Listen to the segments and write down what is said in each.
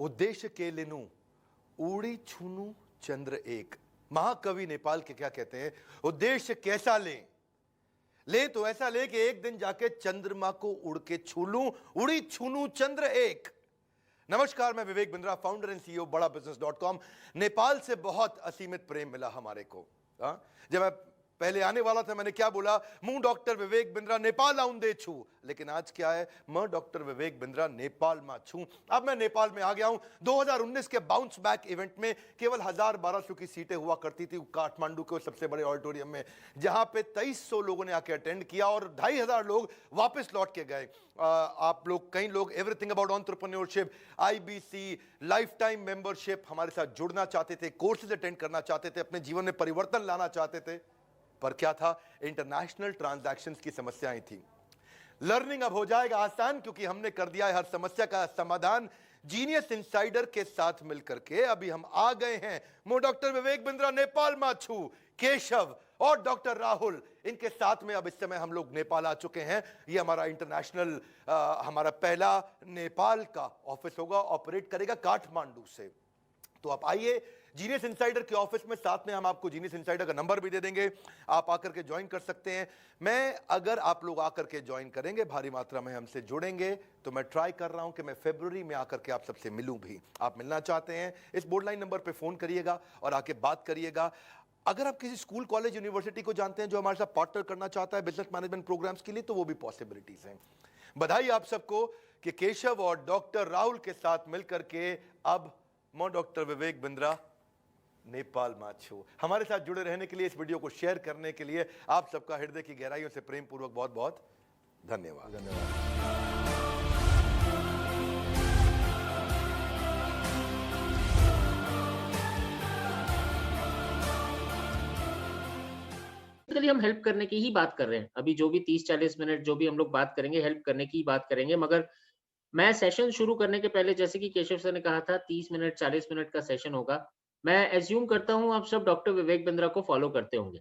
उद्देश्य के लेनु ऊड़ी छूनू चंद्र एक। महाकवि नेपाल के क्या कहते हैं, उद्देश्य कैसा ले तो ऐसा ले कि एक दिन जाके चंद्रमा को उड़ के छू लूं, उड़ी छूनू चंद्र एक। नमस्कार, मैं Vivek Bindra, founder and CEO बड़ा बिजनेस.com। नेपाल से बहुत असीमित प्रेम मिला हमारे को। जब मैं पहले आने वाला था, मैंने क्या बोला, मुंह डॉक्टर विवेक बिंद्रा नेपाल आउं दे छू। लेकिन आज क्या है, मैं डॉक्टर विवेक बिंद्रा नेपाल मा छू। अब मैं नेपाल में आ गया हूं। 2019 के बाउंस बैक इवेंट में केवल 1000-1200 की सीटें हुआ करती थी काठमांडू के सबसे बड़े ऑडिटोरियम में, जहां पे 2300 लोगों ने आके अटेंड किया और 2500 लोग वापस लौट के गए। आप लोग, कई लोग everything about entrepreneurship, IBC, life time membership हमारे साथ जुड़ना चाहते थे, कोर्सेज अटेंड करना चाहते थे, अपने जीवन में परिवर्तन लाना चाहते थे। पर क्या था, इंटरनेशनल ट्रांजैक्शंस की समस्याएं थी। लर्निंग अब हो जाएगा आसान, क्योंकि हमने कर दिया है हर समस्या का समाधान जीनियस इनसाइडर के साथ मिलकर के। अभी हम आ गए हैं मो डॉक्टर विवेक बिंद्रा नेपाल माछू, केशव और डॉक्टर राहुल, इनके साथ में अब इस समय हम लोग नेपाल आ चुके हैं। ये हमारा इंटरनेशनल हमारा पहला नेपाल का ऑफिस होगा, ऑपरेट करेगा काठमांडू से। तो आप आइए जीनियस इनसाइडर के ऑफिस में, साथ में हम आपको जीनियस इनसाइडर का नंबर भी दे देंगे, आप आकर के ज्वाइन कर सकते हैं। अगर आप लोग आकर के ज्वाइन करेंगे, भारी मात्रा में हमसे जुड़ेंगे, तो मैं ट्राई कर रहा हूं कि मैं फरवरी में आकर के आप सबसे मिलूं भी। आप मिलना चाहते हैं, इस बोर्ड लाइन नंबर पे फोन करिएगा और आके बात करिएगा। अगर आप किसी स्कूल, कॉलेज, यूनिवर्सिटी को जानते हैं जो हमारे साथ पार्टनर करना चाहता है बिजनेस मैनेजमेंट प्रोग्राम्स के लिए, तो वो भी पॉसिबिलिटीज हैं। बधाई आप सबको कि केशव और डॉक्टर राहुल के साथ मिलकर के अब मैं डॉक्टर विवेक बिंद्रा नेपाल माछू। हमारे साथ जुड़े रहने के लिए, इस वीडियो को शेयर करने के लिए आप सबका हृदय की गहराइयों से प्रेम पूर्वक बहुत बहुत धन्यवाद। हम हेल्प करने की ही बात कर रहे हैं। अभी जो भी 30-40 मिनट जो भी हम लोग बात करेंगे, हेल्प करने की बात करेंगे। मगर मैं सेशन शुरू करने के पहले, जैसे कि केशव सर ने कहा था 30 मिनट 40 मिनट का सेशन होगा, मैं एज्यूम करता हूं आप सब डॉक्टर विवेक बिंद्रा को फॉलो करते होंगे।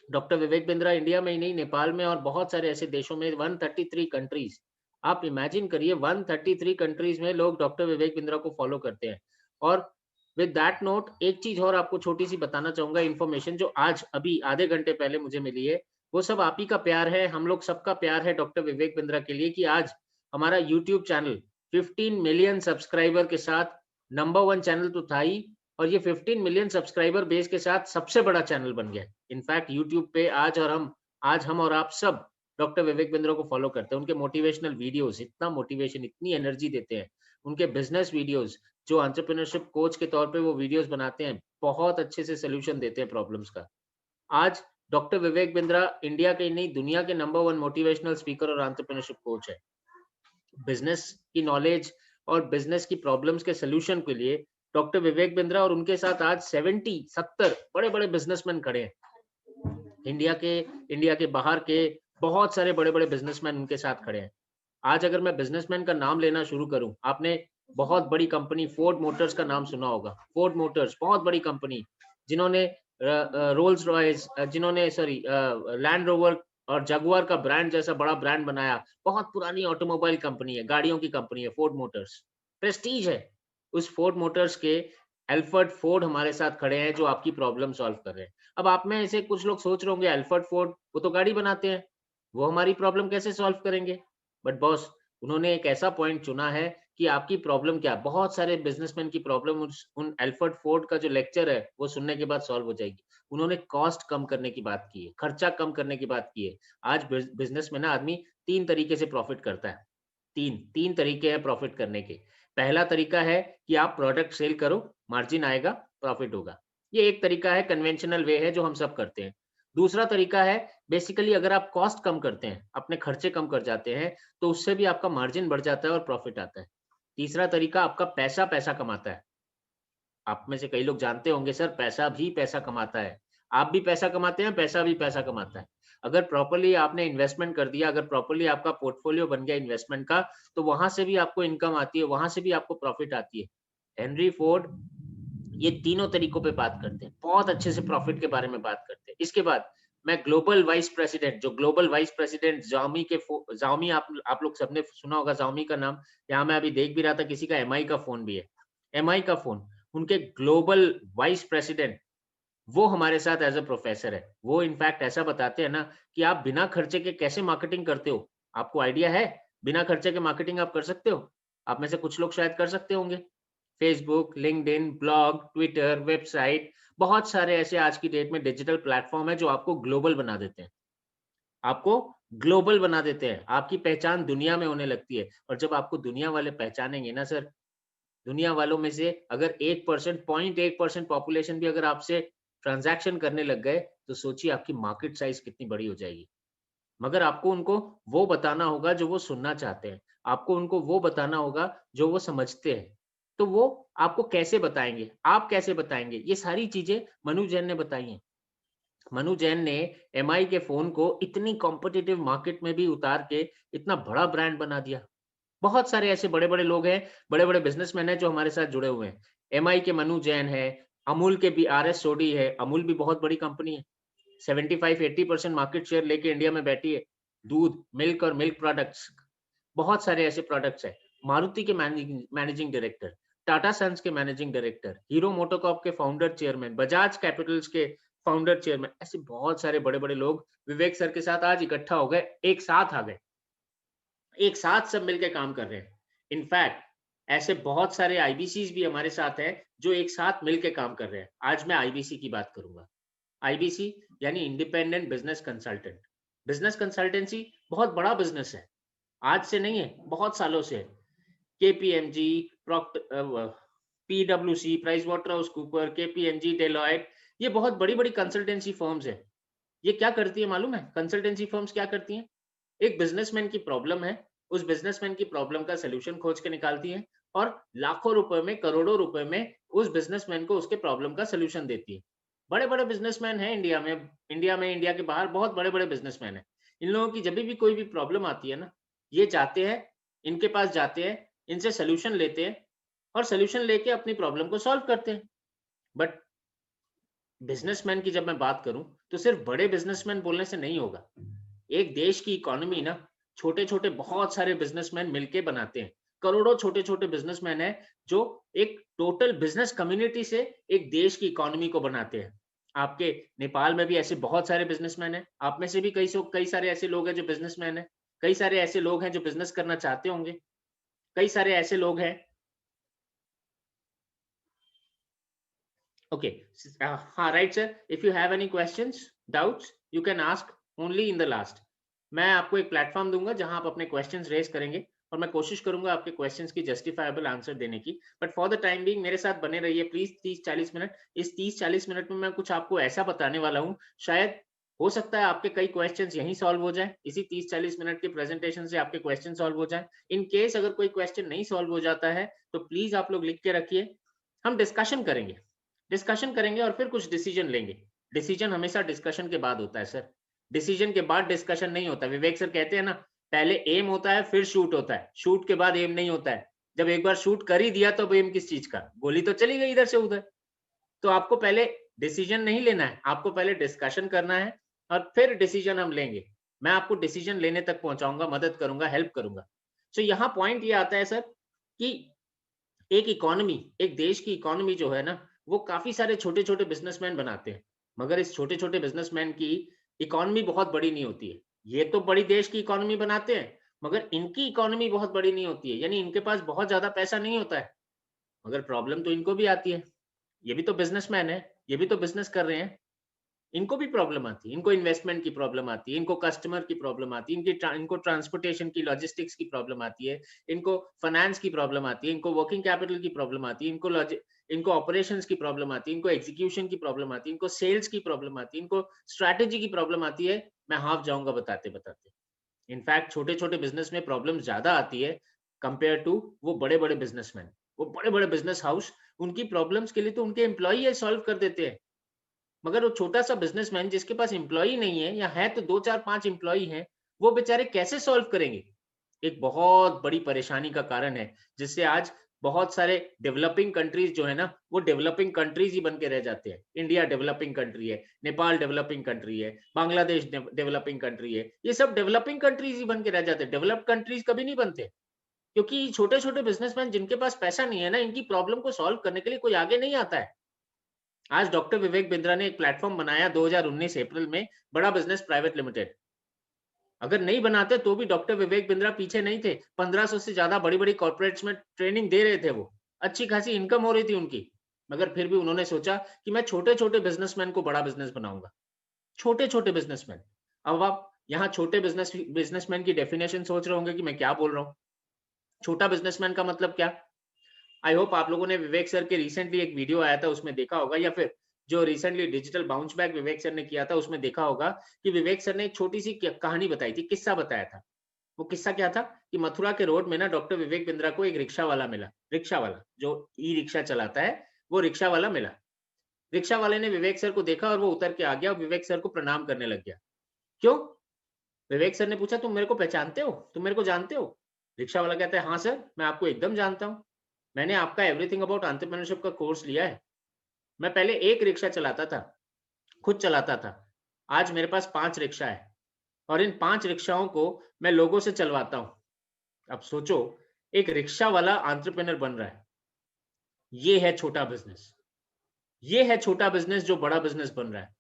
डॉक्टर विवेक बिंद्रा इंडिया में ही नहीं, नेपाल में और बहुत सारे ऐसे देशों में, 133 कंट्रीज, आप इमेजिन करिए 133 कंट्रीज में लोग डॉक्टर विवेक बिंद्रा को फॉलो करते हैं। और विद दैट नोट, एक चीज और आपको छोटी सी बताना चाहूंगा, इन्फॉर्मेशन जो आज अभी आधे घंटे पहले मुझे मिली है, वो सब आप ही का प्यार है, हम लोग सबका प्यार है डॉक्टर विवेक बिंद्रा के लिए, कि आज हमारा यूट्यूब चैनल 15 मिलियन सब्सक्राइबर के साथ नंबर 1 चैनल तो था ही, और ये 15 मिलियन सब्सक्राइबर बेस के साथ सबसे बड़ा चैनल बन गया। इनफैक्ट यूट्यूब पे आज हम और आप सब डॉक्टर विवेक बिंद्रा को फॉलो करते हैं। उनके मोटिवेशनल वीडियोस, इतना मोटिवेशन, इतनी एनर्जी देते हैं। उनके बिजनेस वीडियोस, जो एंटरप्रेन्योरशिप कोच के तौर पे वो वीडियोस बनाते हैं, बहुत अच्छे से सोल्यूशन देते हैं प्रॉब्लम्स का। आज डॉक्टर विवेक बिंद्रा इंडिया के नहीं, दुनिया के नंबर 1 मोटिवेशनल स्पीकर और एंटरप्रेन्योरशिप कोच है। बिजनेस की नॉलेज और बिजनेस की प्रॉब्लम्स के सोल्यूशन के लिए डॉक्टर विवेक बिंद्रा और उनके साथ आज 70 बड़े-बड़े बिजनेसमैन खड़े हैं। इंडिया के बाहर के बहुत सारे बड़े-बड़े बिजनेसमैन उनके साथ खड़े हैं। आज अगर मैं बिजनेसमैन का नाम लेना शुरू करूं, आपने बहुत बड़ी कंपनी फोर्ड मोटर्स का नाम सुना होगा। फोर्ड मोटर्स बहुत बड़ी कंपनी, जिन्होंने रोल्स रॉयस, लैंड रोवर और जगुआर का ब्रांड जैसा बड़ा ब्रांड बनाया। बहुत पुरानी ऑटोमोबाइल कंपनी है, गाड़ियों की कंपनी है फोर्ड मोटर्स, प्रेस्टीज है। उस फोर्ड मोटर्स के एल्फर्ड फोर्ड हमारे साथ खड़े हैं, जो आपकी प्रॉब्लम सॉल्व कर रहे हैं। अब आप में ऐसे कुछ लोग सोच रहे होंगे, एल्फर्ड फोर्ड वो तो गाड़ी बनाते हैं, वो हमारी प्रॉब्लम कैसे सॉल्व करेंगे? बट बॉस, उन्होंने एक ऐसा पॉइंट चुना है कि आपकी प्रॉब्लम क्या, बहुत सारे बिजनेसमैन की प्रॉब्लम उन एल्फर्ड फोर्ड का जो लेक्चर है वो सुनने के बाद सॉल्व हो जाएगी। उन्होंने कॉस्ट कम करने की बात की है, खर्चा कम करने की बात की है। आज बिजनेस में ना आदमी 3 तरीके से प्रॉफिट करता है। तीन तरीके हैं प्रॉफिट करने के। पहला तरीका है कि आप प्रोडक्ट सेल करो, मार्जिन आएगा, प्रॉफिट होगा। ये एक तरीका है, कन्वेंशनल वे है जो हम सब करते हैं। दूसरा तरीका है, बेसिकली अगर आप कॉस्ट कम करते हैं, अपने खर्चे कम कर जाते हैं, तो उससे भी आपका मार्जिन बढ़ जाता है और प्रॉफिट आता है। तीसरा तरीका आपका पैसा कमाता है। आप में से कई लोग जानते होंगे, सर पैसा भी पैसा कमाता है। आप भी पैसा कमाते हैं, पैसा भी पैसा कमाता है। अगर प्रॉपर्ली आपने इन्वेस्टमेंट कर दिया, अगर प्रॉपर्ली आपका पोर्टफोलियो बन गया इन्वेस्टमेंट का, तो वहां से भी आपको इनकम आती है, वहां से भी आपको प्रॉफिट आती है। हेनरी फोर्ड ये तीनों तरीकों पे बात करते हैं, बहुत अच्छे से प्रॉफिट के बारे में बात करते हैं। इसके बाद मैं ग्लोबल वाइस प्रेसिडेंट, जो ग्लोबल वाइस प्रेसिडेंट Xiaomi, आप लोग सबने सुना होगा Xiaomi का नाम। यहाँ मैं अभी देख भी रहा था, किसी का MI का फ़ोन भी है। MI का फ़ोन, उनके ग्लोबल वाइस प्रेसिडेंट, वो हमारे साथ एज़ अ प्रोफ़ेसर है। वो इनफैक्ट ऐसा बताते हैं ना कि आप बिना खर्चे के कैसे मार्केटिंग करते हो? आपको आइडिया है? बिना खर्चे के मार्केटिंग आप कर सकते हो? आप में से कुछ लोग शायद कर सकते होंगे। Facebook, LinkedIn, blog, Twitter, website, बहुत सारे ऐसे आज की डेट में डिजिटल प्लेटफ़ॉर्म हैं जो आपको ग्लोबल बना देते हैं। आपको ग्लोबल बना देते हैं। आपकी पहचान दुनिया में होने लगती है और जब आपको दुनिया वाले पहचानेंगे ना सर, दुनिया वालों में से अगर 1%, 0.1% पॉपुलेशन भी अगर आपसे ट्रांज़ैक्शन करने लग गए, तो सोचिए आपकी मार्केट साइज़ कितनी बड़ी हो जाएगी। मगर आपको उनको वो बताना होगा जो वो सुनना चाहते हैं। आपको उनको वो बताना होगा जो वो समझते हैं। तो वो आपको कैसे बताएँगे? आप कैसे बताएँगे? ये सारी चीज़ें मनु जैन ने बताई हैं। मनु जैन ने एमआई के फ़ोन को इतनी कॉम्पिटिटिव मार्केट में भी उतार के इतना बड़ा ब्रांड बना दिया। बहुत सारे ऐसे बड़े-बड़े लोग हैं, बड़े-बड़े बिज़नेसमैन हैं जो हमारे साथ जुड़े हुए हैं। एमआई के मनु जैन है, अमूल के भी आरएस सोढी है, अमूल भी बहुत बड़ी कंपनी है। 75-80% मार्केट शेयर लेके इंडिया में बैठी है। दूध, मिल्क और मिल्क प्रोडक्ट्स, बहुत सारे ऐसे प्रोडक्ट्स हैं। मारुति के managing managing director, Tata Sons के मैनेजिंग डायरेक्टर, हीरो मोटोकॉर्प के फाउंडर चेयरमैन, बजाज कैपिटल्स के फाउंडर चेयरमैन, ऐसे बहुत सारे बड़े-बड़े लोग विवेक सर के साथ आज इकट्ठा हो गए, एक साथ आ गए। एक साथ सब मिलके काम कर रहे हैं। इनफैक्ट ऐसे बहुत सारे आईबीसीज़ भी हमारे साथ हैं, जो एक साथ मिलके काम कर रहे हैं। आज मैं आईबीसी की बात करूँगा। आईबीसी यानी independent business consultant. Business consultancy बहुत बड़ा बिज़नेस है। आज से नहीं है, बहुत सालों से है। केपीएमजी, पीडब्ल्यूसी, Pricewaterhouse Cooper, KPMG, Deloitte, ये बहुत बड़ी-बड़ी कंसल्टेंसी फर्म्स हैं। ये क्या करती है मालूम है? कंसल्टेंसी फर्म्स क्या करती हैं? एक बिज़नेसमैन की प्रॉब्लम है, उस बिज़नेसमैन की प्रॉब्लम का सॉल्यूशन खोज के निकालती हैं और लाखों रुपए में, करोड़ों रुपए में उस बिज़नेसमैन को उसके प्रॉब्लम का सॉल्यूशन देती है। बड़े-बड़े बिज़नेसमैन हैं इंडिया के बाहर बहुत बड़े-बड़े बिज़नेसमैन हैं। इन लोगों की जभी भी कोई भी प्रॉब्लम आती है ना, ये जाते हैं, इनके पास जाते हैं, इनसे सॉल्यूशन लेते हैं और सॉल्यूशन लेके अपनी प्रॉब्लम को सॉल्व करते हैं। बट बिज़नेसमैन की जब मैं बात करूँ, तो सिर्फ़ बड़े बिज़नेसमैन बोलने से नहीं होगा। एक देश की इकोनॉमी ना छोटे-छोटे बहुत सारे बिज़नेसमैन मिलके बनाते हैं। करोड़ों छोटे-छोटे बिज़नेसमैन हैं, जो एक टोटल बिज़नेस कम्युनिटी से एक देश की इकोनॉमी को बनाते हैं। आपके नेपाल में भी ऐसे बहुत सारे बिज़नेसमैन हैं। आप में से भी कई सारे ऐसे लोग हैं जो बिज़नेसमैन हैं। कई सारे ऐसे लोग हैं जो बिज़नेस करना चाहते होंगे। कई सारे ऐसे लोग हैं। ओके, हाँ, right sir, if you have any questions, doubts, you can ask only in the last. मैं आपको एक प्लेटफॉर्म दूंगा जहां आप अपने क्वेश्चंस रेज करेंगे और मैं कोशिश करूंगा आपके क्वेश्चंस की जस्टिफाइबल आंसर देने की। But for the time being मेरे साथ बने रहिए प्लीज 30-40 मिनट। इस 30-40 मिनट में मैं कुछ आपको ऐसा बताने वाला हूँ, शायद हो सकता है आपके कई क्वेश्चंस यहीं सॉल्व हो जाए, इसी 30-40 मिनट के प्रेजेंटेशन से आपके क्वेश्चन सॉल्व हो जाए। इन केस अगर कोई क्वेश्चन नहीं सॉल्व हो जाता है तो प्लीज आप लोग लिख के रखिए, हम डिस्कशन करेंगे और फिर कुछ डिसीजन लेंगे। डिसीजन हमेशा डिस्कशन के बाद होता है सर। डिसीजन के बाद डिस्कशन नहीं होता। विवेक सर कहते हैं ना, पहले एम होता है फिर शूट होता है, शूट के बाद एम नहीं होता है। जब एक बार शूट कर ही दिया तो एम किस चीज का, गोली तो चली गई इधर से उधर। तो आपको पहले डिसीजन नहीं लेना है, आपको पहले डिस्कशन करना है और फिर डिसीजन हम लेंगे। मैं आपको डिसीजन लेने तक पहुंचाऊंगा, मदद करूंगा, हेल्प करूंगा। सो यहाँ पॉइंट ये आता है सर कि एक देश की इकोनॉमी जो है ना, वो काफ़ी सारे छोटे-छोटे बिज़नेसमैन बनाते हैं। मगर इस छोटे-छोटे बिज़नेसमैन की इकोनॉमी बहुत बड़ी नहीं होती है। ये तो बड़ी देश की इकोनॉमी बनाते हैं, मगर इनकी इकोनॉमी बहुत बड़ी नहीं होती है। यानी इनके पास बहुत ज़्यादा पैसा नहीं होता है, मगर प्रॉब्लम तो इनको भी आती है। ये भी तो बिज़नेसमैन है, ये भी तो बिज़नेस कर रहे हैं। इनको भी प्रॉब्लम आती है, इनको इन्वेस्टमेंट की प्रॉब्लम आती है, इनको कस्टमर की प्रॉब्लम आती है, इनको ट्रांसपोर्टेशन की, लॉजिस्टिक्स की प्रॉब्लम आती है, इनको फाइनेंस की प्रॉब्लम आती है, इनको वर्किंग कैपिटल की प्रॉब्लम आती है, इनको ऑपरेशंस की प्रॉब्लम आती है, इनको एग्जीक्यूशन की प्रॉब्लम आती है, इनको सेल्स की प्रॉब्लम आती है, इनको स्ट्रैटेजी की प्रॉब्लम आती है। मैं हाफ जाऊंगा बताते-बताते। इनफैक्ट छोटे-छोटे बिज़नेस में प्रॉब्लम ज़्यादा आती है कंपेयर टू वो बड़े-बड़े बिज़नेसमैन। वो बड़े-बड़े बिज़नेस हाउस, उनकी प्रॉब्लम्स के लिए तो उनके एम्प्लॉयी ये सॉल्व कर देते हैं। मगर वो छोटा-सा बिज़नेसमैन जिसके पास एम्प्लॉयी नहीं है या है तो 2, 4, 5 एम्प्लॉयी हैं, वो बेचारे कैसे सॉल्व करेंगे? एक बहुत बड़ी परेशानी का कारण है, जिससे आज बहुत सारे डेवलपिंग कंट्रीज जो है ना, वो डेवलपिंग कंट्रीज ही बन के रह जाते हैं। इंडिया डेवलपिंग कंट्री है, नेपाल डेवलपिंग कंट्री है, बांग्लादेश डेवलपिंग कंट्री है, ये सब डेवलपिंग कंट्रीज ही बन के रह जाते हैं। डेवलप्ड कंट्रीज कभी नहीं बनते, क्योंकि छोटे-छोटे बिजनेसमैन जिनके पास पैसा नहीं है ना, इनकी प्रॉब्लम को सॉल्व करने के लिए कोई आगे नहीं आता है। आज डॉक्टर विवेक बिंद्रा ने एक प्लेटफॉर्म बनाया 2019 अप्रैल में, बड़ा बिजनेस प्राइवेट लिमिटेड। अगर नहीं बनाते तो भी डॉक्टर विवेक बिंद्रा पीछे नहीं थे। 1500 से ज्यादा बड़ी-बड़ी कॉर्पोरेट्स में ट्रेनिंग दे रहे थे वो। अच्छी खासी इनकम हो रही थी उनकी। मगर फिर भी उन्होंने सोचा कि मैं छोटे-छोटे बिजनेसमैन को बड़ा बिजनेस बनाऊंगा। छोटे-छोटे बिजनेसमैन। अब आप यहाँ छोटे बिजनेसमैन की डेफिनेशन सोच रहे होंगे कि मैं क्या बोल रहा हूँ। छोटा बिजनेसमैन का मतलब क्या? आई होप आप लोगों ने विवेक सर के रिसेंटली एक वीडियो आया था उसमें देखा होगा, या फिर जो रिसेंटली डिजिटल बाउंस बैक विवेक सर ने किया था उसमें देखा होगा कि विवेक सर ने एक छोटी सी कहानी बताई थी, किस्सा बताया था। वो किस्सा क्या था कि मथुरा के रोड में ना डॉक्टर विवेक बिंद्रा को एक रिक्शा वाला मिला। रिक्शा वाला जो ई रिक्शा चलाता है, वो रिक्शा वाला मिला। रिक्शा वाले ने विवेक सर को देखा और वो उतर के आ गया और विवेक सर को प्रणाम करने लग गया। क्यों? विवेक सर ने पूछा, तुम मेरे को पहचानते हो, तुम मेरे को जानते हो? रिक्शा वाला कहता है, हाँ सर, मैं आपको एकदम जानता हूँ। मैंने आपका एवरीथिंग अबाउट एंटरप्रेन्योरशिप का कोर्स लिया है। मैं पहले एक रिक्शा चलाता था, खुद चलाता था। आज मेरे पास 5 रिक्शा है और इन 5 रिक्शाओं को मैं लोगों से चलवाता हूँ। अब सोचो, एक रिक्शा वाला एंटरप्रेन्योर बन रहा है। ये है छोटा बिजनेस। ये है छोटा बिजनेस जो बड़ा बिजनेस बन रहा है।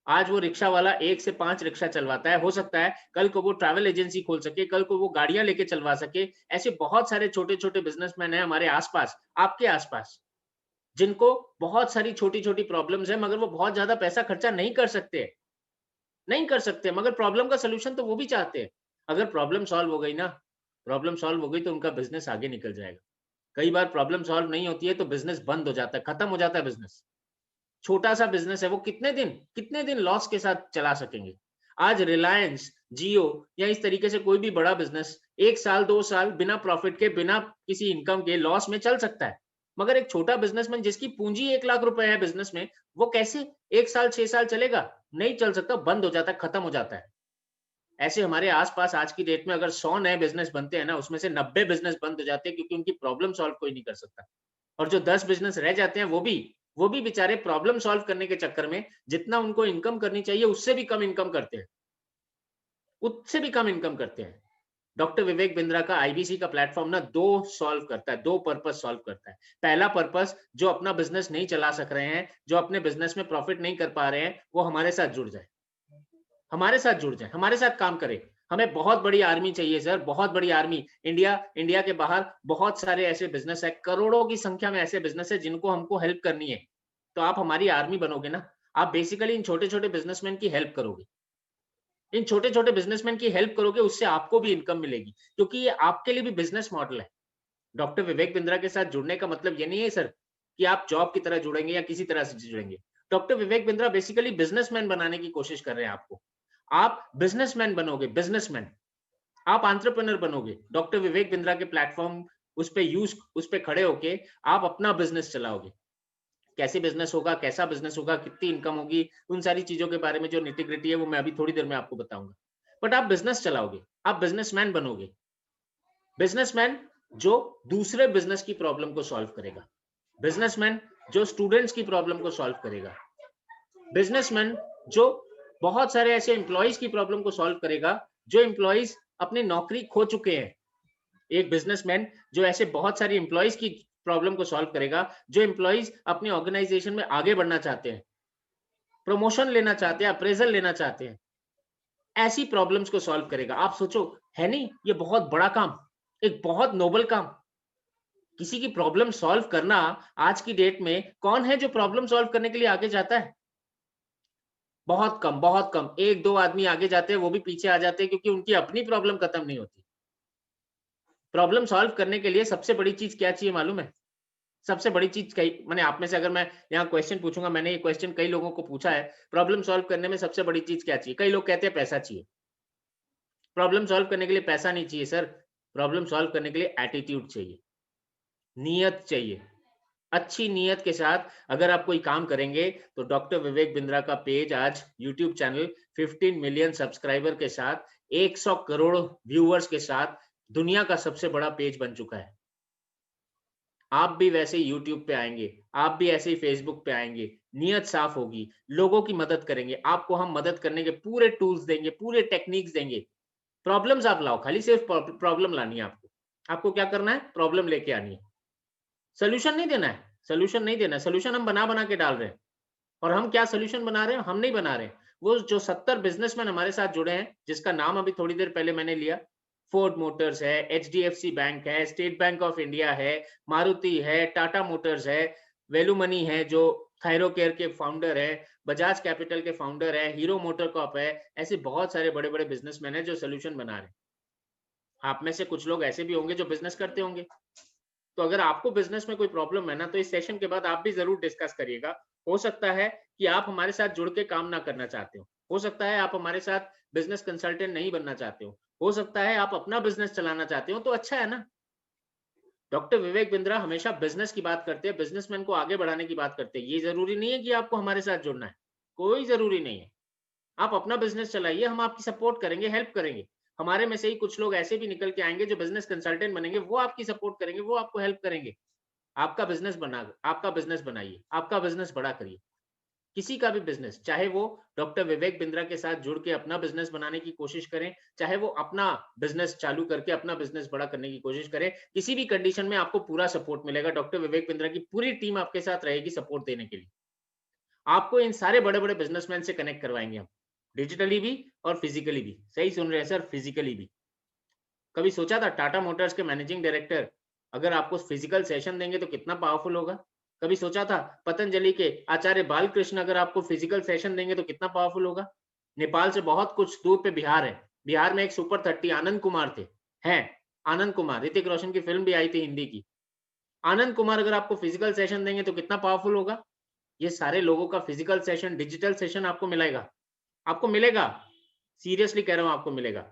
आज वो रिक्शा वाला 1 से 5 रिक्शा चलवाता है। हो सकता है कल को वो ट्रैवल एजेंसी खोल सके, कल को वो गाड़ियां लेके चलवा सके। ऐसे बहुत सारे छोटे-छोटे बिजनेसमैन हैं हमारे आसपास, आपके आसपास, जिनको बहुत सारी छोटी-छोटी प्रॉब्लम्स हैं, मगर वो बहुत ज्यादा पैसा खर्चा नहीं कर सकते। नहीं कर सकते, मगर प्रॉब्लम का सॉल्यूशन तो वो भी चाहते हैं। अगर प्रॉब्लम सॉल्व हो गई ना, प्रॉब्लम सॉल्व हो गई तो उनका बिजनेस आगे निकल जाएगा। कई बार प्रॉब्लम सॉल्व नहीं होती है तो बिजनेस बंद हो जाता है, खत्म हो जाता है बिजनेस। छोटा सा बिजनेस है, वो कितने दिन लॉस के साथ चला सकेंगे? आज रिलायंस, जियो या इस तरीके से कोई भी बड़ा बिजनेस 1 साल 2 साल बिना प्रॉफिट के, बिना किसी इनकम के लॉस में चल सकता है। मगर एक छोटा बिजनेसमैन जिसकी पूंजी 1 लाख रुपए है बिजनेस में, वो कैसे 1 साल 6 साल चलेगा? नहीं चल सकता, बंद हो जाता है, खत्म हो जाता है। ऐसे हमारे आस-पास आज की डेट में अगर 100 नए बिज़नेस बनते हैं ना, उसमें से 90 बिज़नेस बंद हो जाते हैं, क्योंकि उनकी प्रॉब्लम सॉल्व कोई नहीं कर सकता। और जो 10 बिज़नेस रह जाते हैं, वो भी बेचारे प्रॉब्लम सॉल्व करने के चक्कर में जितना उनको इनकम करनी चाहिए, उससे भी कम इनकम करते हैं। उससे भी कम इनकम करते हैं। डॉक्टर विवेक बिंद्रा का आईबीसी का प्लेटफॉर्म ना 2 सॉल्व करता है, 2 पर्पस सॉल्व करता है। पहला पर्पस, जो अपना बिज़नेस नहीं चला सक रहे हैं, जो अपने बिज़नेस में प्रॉफिट नहीं कर पा रहे हैं, वो हमारे साथ जुड़ जाए। हमारे साथ जुड़ जाए, हमारे साथ काम करें। हमें बहुत बड़ी आर्मी चाहिए सर, बहुत बड़ी आर्मी। इंडिया के बाहर बहुत सारे ऐसे बिज़नेस है, करोड़ों की संख्या में ऐसे बिज़नेस है जिनको हमको हेल्प करनी है। तो आप हमारी आर्मी बनोगे ना, आप बेसिकली इन छोटे-छोटे बिज़नेसमैन की हेल्प करोगे। इन छोटे-छोटे बिज़नेसमैन की हेल्प करोगे, उससे आपको भी इनकम मिलेगी, क्योंकि ये आपके लिए भी बिज़नेस मॉडल है। डॉक्टर विवेक बिंद्रा के साथ जुड़ने का मतलब ये नहीं है सर कि आप जॉब की तरह जुड़ेंगे या किसी तरह से जुड़ेंगे। Doctor Vivek Bindra basically businessman बनाने की कोशिश कर रहे हैं आपको। आप बिज़नेसमैन बनोगे, बिज़नेसमैन। आप एंटरप्रेन्योर बनोगे। डॉक्टर विवेक बिंद्रा के प्लेटफ़ॉर्म उस पे खड़े होके आप अपना बिज़नेस चलाओगे। कैसे बिज़नेस होगा, कैसा बिज़नेस होगा, कितनी इनकम होगी, उन सारी चीज़ों के बारे में जो निटी-ग्रिटी है वो मैं अभी थोड़ी देर में आपको बताऊँगा। बट आप बिज़नेस चलाओगे, आप बिज़नेसमैन बनोगे। बिज़नेसमैन जो दूसरे बिज़नेस की प्रॉब्लम को सॉल्व करेगा। बिज़नेसमैन जो स्टूडेंट्स की प्रॉब्लम को सॉल्व करेगा। बिज़नेसमैन जो बहुत सारे ऐसे एम्प्लॉइज़ की प्रॉब्लम को सॉल्व करेगा, जो एम्प्लॉइज़ अपनी नौकरी खो चुके हैं। एक बिज़नेसमैन जो ऐसे बहुत सारी एम्प्लॉइज़ की प्रॉब्लम को सॉल्व करेगा, जो एम्प्लॉइज़ अपनी ऑर्गेनाइज़ेशन में आगे बढ़ना चाहते हैं, प्रमोशन लेना चाहते हैं, अप्रेज़ल लेना चाहते हैं। ऐसी प्रॉब्लम्स को सॉल्व करेगा। आप सोचो, है नहीं ये बहुत बड़ा काम, एक बहुत नोबल काम। किसी की प्रॉब्लम सॉल्व करना, आज की डेट में कौन है जो प्रॉब्लम सॉल्व करने के लिए आगे जाता है? बहुत कम, बहुत कम। 1-2 आदमी आगे जाते हैं, वो भी पीछे आ जाते हैं क्योंकि उनकी अपनी प्रॉब्लम खत्म नहीं होती। प्रॉब्लम सॉल्व करने के लिए सबसे बड़ी चीज़ क्या चाहिए मालूम है? सबसे बड़ी चीज़ कई माने आप में से अगर मैं यहाँ क्वेश्चन पूछूँगा, मैंने ये क्वेश्चन कई लोगों को पूछा है, प्रॉब्लम सॉल्व करने में सबसे बड़ी चीज़ क्या चाहिए? कई लोग कहते हैं पैसा चाहिए। प्रॉब्लम सॉल्व करने के लिए पैसा नहीं चाहिए सर, प्रॉब्लम सॉल्व करने के लिए एटीट्यूड चाहिए, नियत चाहिए। अच्छी नियत के साथ अगर आप कोई काम करेंगे, तो डॉक्टर विवेक बिंद्रा का पेज आज यूट्यूब चैनल 15 मिलियन सब्सक्राइबर के साथ, 100 करोड़ व्यूअर्स के साथ दुनिया का सबसे बड़ा पेज बन चुका है। आप भी वैसे ही यूट्यूब पे आएंगे, आप भी ऐसे ही फेसबुक पे आएंगे, नियत साफ होगी, लोगों की मदद करेंगे, आपको हम मदद करने के पूरे टूल्स देंगे, पूरे टेक्निक्स देंगे। प्रॉब्लम्स आप लाओ, खाली सिर्फ प्रॉब्लम लानी है आपको। आपको क्या करना है? प्रॉब्लम लेके आनी है। सॉल्यूशन नहीं देना है, सॉल्यूशन नहीं देना है, सॉल्यूशन हम बना-बना के डाल रहे हैं। और हम क्या सॉल्यूशन बना रहे हैं? हम नहीं बना रहे हैं। वो जो 70 बिज़नेसमैन हमारे साथ जुड़े हैं, जिसका नाम अभी थोड़ी देर पहले मैंने लिया, फोर्ड मोटर्स है, एचडीएफसी बैंक है, स्टेट बैंक ऑफ इंडिया है, मारुति है, टाटा मोटर्स है, वैल्यू मनी है जो थायरोकेयर के फाउंडर है, बजाज कैपिटल के फाउंडर है, हीरो मोटरकॉर्प है, ऐसे बहुत सारे बड़े-बड़े बिज़नेसमैन हैं जो सॉल्यूशन बना रहे हैं। आप में से कुछ लोग ऐसे भी होंगे जो बिज़नेस करते होंगे। तो अगर आपको बिज़नेस में कोई प्रॉब्लम है ना, तो इस सेशन के बाद आप भी ज़रूर डिस्कस करिएगा। हो सकता है कि आप हमारे साथ जुड़ के काम ना करना चाहते हो। हो सकता है आप हमारे साथ बिज़नेस कंसल्टेंट नहीं बनना चाहते हो। हो सकता है आप अपना बिज़नेस चलाना चाहते हो, तो अच्छा है ना। डॉक्टर विवेक बिंद्रा हमेशा बिज़नेस की बात करते हैं, बिज़नेसमैन को आगे बढ़ाने की बात करते हैं। ये ज़रूरी नहीं है कि आपको हमारे साथ जुड़ना है। कोई ज़रूरी नहीं है। आप अपना बिज़नेस चलाइए, हम आपकी सपोर्ट करेंगे, हेल्प करेंगे। हमारे में से ही कुछ लोग ऐसे भी निकल के आएँगे जो बिज़नेस कंसल्टेंट बनेंगे, वो आपकी सपोर्ट करेंगे, वो आपको हेल्प करेंगे। आपका बिज़नेस बनाइए, आपका बिज़नेस बड़ा करिए। किसी का भी बिज़नेस, चाहे वो डॉक्टर विवेक बिंद्रा के साथ जुड़ के अपना बिज़नेस बनाने की कोशिश करें, चाहे वो अपना बिज़नेस चालू करके अपना बिज़नेस बड़ा करने की कोशिश करें, किसी भी कंडीशन में आपको पूरा सपोर्ट मिलेगा। डॉक्टर विवेक बिंद्रा की पूरी टीम आपके साथ रहेगी सपोर्ट देने के लिए। आपको इन सारे बड़े-बड़े बिज़नेसमैन से कनेक्ट करवाएँगे हम, डिजिटली भी और फिज़िकली भी। सही सुन रहे हैं सर, फिज़िकली भी। कभी सोचा था टाटा मोटर्स के मैनेजिंग डायरेक्टर अगर आपको फिजिकल सेशन देंगे तो कितना पावरफुल होगा? कभी सोचा था पतंजलि के आचार्य बालकृष्ण अगर आपको फिजिकल सेशन देंगे तो कितना पावरफुल होगा? नेपाल से बहुत कुछ दूर पे बिहार है। बिहार में एक सुपर 30 आनंद कुमार थे, हैं आनंद कुमार, ऋतिक रोशन की फ़िल्म भी आई थी हिंदी की। आनंद कुमार अगर आपको फिजिकल सेशन देंगे तो कितना पावरफुल होगा? ये सारे लोगों का फिजिकल सेशन, डिजिटल सेशन आपको मिलेगा। आपको मिलेगा। सीरियसली कह रहा हूँ आपको मिलेगा।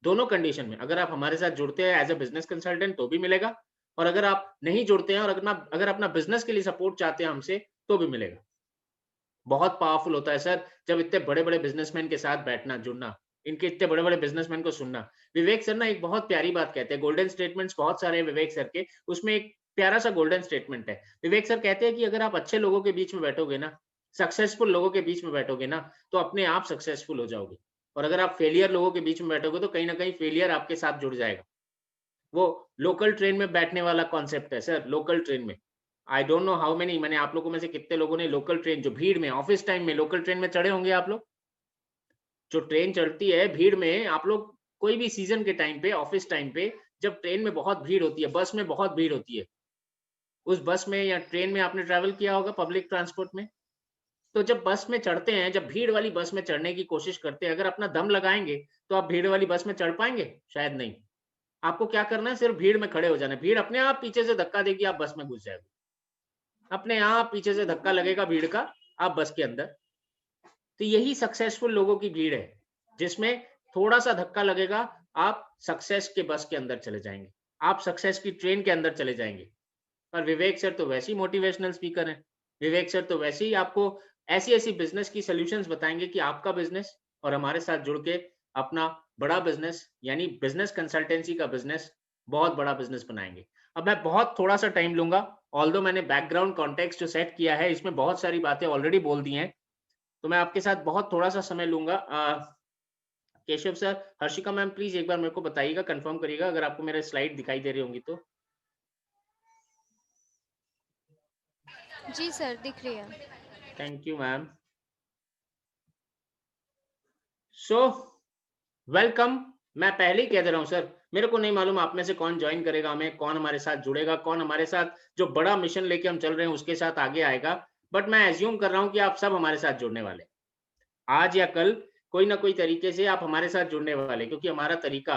दोनों कंडीशन में अगर आप हमारे साथ जुड़ते हैं एज़ अ बिज़नेस कंसल्टेंट तो भी मिलेगा और अगर आप नहीं जुड़ते हैं और अगर अपना बिज़नेस के लिए सपोर्ट चाहते हैं हमसे तो भी मिलेगा। बहुत पावरफुल होता है सर जब इतने बड़े-बड़े बिज़नेसमैन के साथ बैठना, जुड़ना, इनके इतने बड़े-बड़े बिज़नेसमैन को सुनना। विवेक सर ना एक बहुत प्यारी बात कहते हैं, गोल्डन स्टेटमेंट्स बहुत सारे हैं विवेक सर के, उसमें एक प्यारा-सा गोल्डन स्टेटमेंट है। विवेक सर कहते हैं कि अगर आप अच्छे लोगों के बीच में बैठोगे ना, सक्सेसफुल लोगों के बीच में बैठोगे ना, तो अपने आप सक्सेसफुल हो जाओगे और अगर आप फेलियर लोगों के बीच में बैठोगे तो कहीं न कहीं फेलियर आपके साथ जुड़ जाएगा। वो लोकल ट्रेन में बैठने वाला कॉन्सेप्ट है सर, लोकल ट्रेन में। I don't know how many मैंने आप लोगों में से कितने लोगों ने लोकल ट्रेन जो भीड़ में ऑफिस टाइम में लोकल ट्रेन में चढ़े होंगे आप लोग? जो ट्रेन चलती है भीड़ में आप लोग कोई भी सीज़न के टाइम पे, ऑफिस टाइम पे जब ट्रेन में बहुत भीड़ होती है, बस में बहुत भीड़ होती है, उस बस में या ट्रेन में आपने ट्रैवल किया होगा पब्लिक ट्रांसपोर्ट में? तो जब बस में चढ़ते हैं, जब भीड़ वाली बस में चढ़ने की कोशिश करते हैं, अगर अपना दम लगाएँगे, तो आप भीड़ वाली बस में चढ़ पाएँगे? शायद नहीं। आपको क्या करना है सिर्फ भीड़ में खड़े हो जाना है। भीड़ अपने आप पीछे से धक्का देगी, आप बस में घुस जाओगे। अपने आप पीछे से धक्का लगेगा भीड़ का, आप बस के अंदर। तो यही सक्सेसफुल लोगों की भीड़ है, जिसमें थोड़ा-सा धक्का लगेगा, आप सक्सेस के बस के अंदर चले जाएँगे। आप सक्सेस की ट्रेन के अंदर चले जाएँगे। और विवेक सर तो वैसे ही मोटिवेशनल स्पीकर हैं। विवेक सर तो वैसे ही आपको ऐसी-ऐसी बिज़नेस की सॉल्यूशंस बताएँगे कि आपका बिज़नेस और हमारे साथ जुड़ के अपना बड़ा बिज़नेस यानी बिज़नेस कंसल्टेंसी का बिज़नेस बहुत बड़ा बिज़नेस बनाएँगे। अब मैं बहुत थोड़ा-सा टाइम लूँगा, ऑल्दो मैंने बैकग्राउंड कॉन्टेक्स्ट जो सेट किया है, इसमें बहुत सारी बातें ऑलरेडी बोल दी हैं, तो मैं आपके साथ बहुत थोड़ा-सा समय लूँगा। Keshav sir, Harshika ma'am please एक बार मेरे को बताइएगा, कन्फर्म करिएगा अगर आपको मेरे स्लाइड दिखाई दे रही होंगी तो। जी सर, दिख रही है। Thank you ma'am. So welcome. मैं पहले ही कह दे रहा हूँ सर, मेरे को नहीं मालूम आप में से कौन जॉइन करेगा हमें, कौन हमारे साथ जुड़ेगा, कौन हमारे साथ जो बड़ा मिशन लेके हम चल रहे हैं उसके साथ आगे आएगा। बट मैं एज़्यूम कर रहा हूँ कि आप सब हमारे साथ जुड़ने वाले हैं। आज या कल कोई ना कोई तरीके से आप हमारे साथ जुड़ने वाले हैं क्योंकि हमारा तरीका,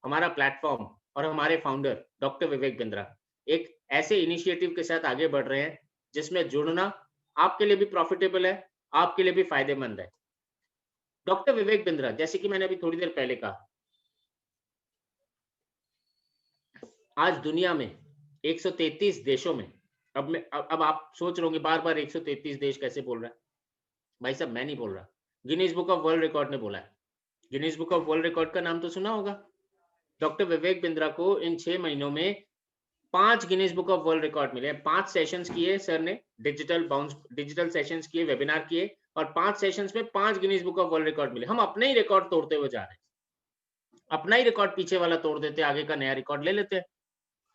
हमारा प्लेटफ़ॉर्म और हमारे फाउंडर डॉक्टर विवेक बिंद्रा एक ऐसे इनिशिएटिव के साथ आगे बढ़ रहे हैं, जिसमें जुड़ना आपके लिए भी प्रॉफ़िटेबल है, आपके लिए भी फ़ायदेमंद है। डॉक्टर विवेक बिंद्रा जैसे कि मैंने अभी थोड़ी देर पहले कहा, आज दुनिया में 133 देशों में अब आप सोच रहे होंगे बार-बार 133 देश कैसे बोल रहा है? भाई साहब मैं नहीं बोल रहा। Guinness book of world record ने बोला है। Guinness book of world record का नाम तो सुना होगा। डॉक्टर विवेक बिंद्रा को इन 6 महीनों में 5 Guinness book of world record मिले। 5 सेशंस किए सर ने, डिजिटल सेशंस किए, वेबिनार किए, और 5 सेशंस में 5 Guinness book of world record मिले। हम अपने ही रिकॉर्ड तोड़ते हुए जा रहे हैं, अपना ही रिकॉर्ड पीछे वाला तोड़ देते, आगे का नया रिकॉर्ड ले लेते हैं।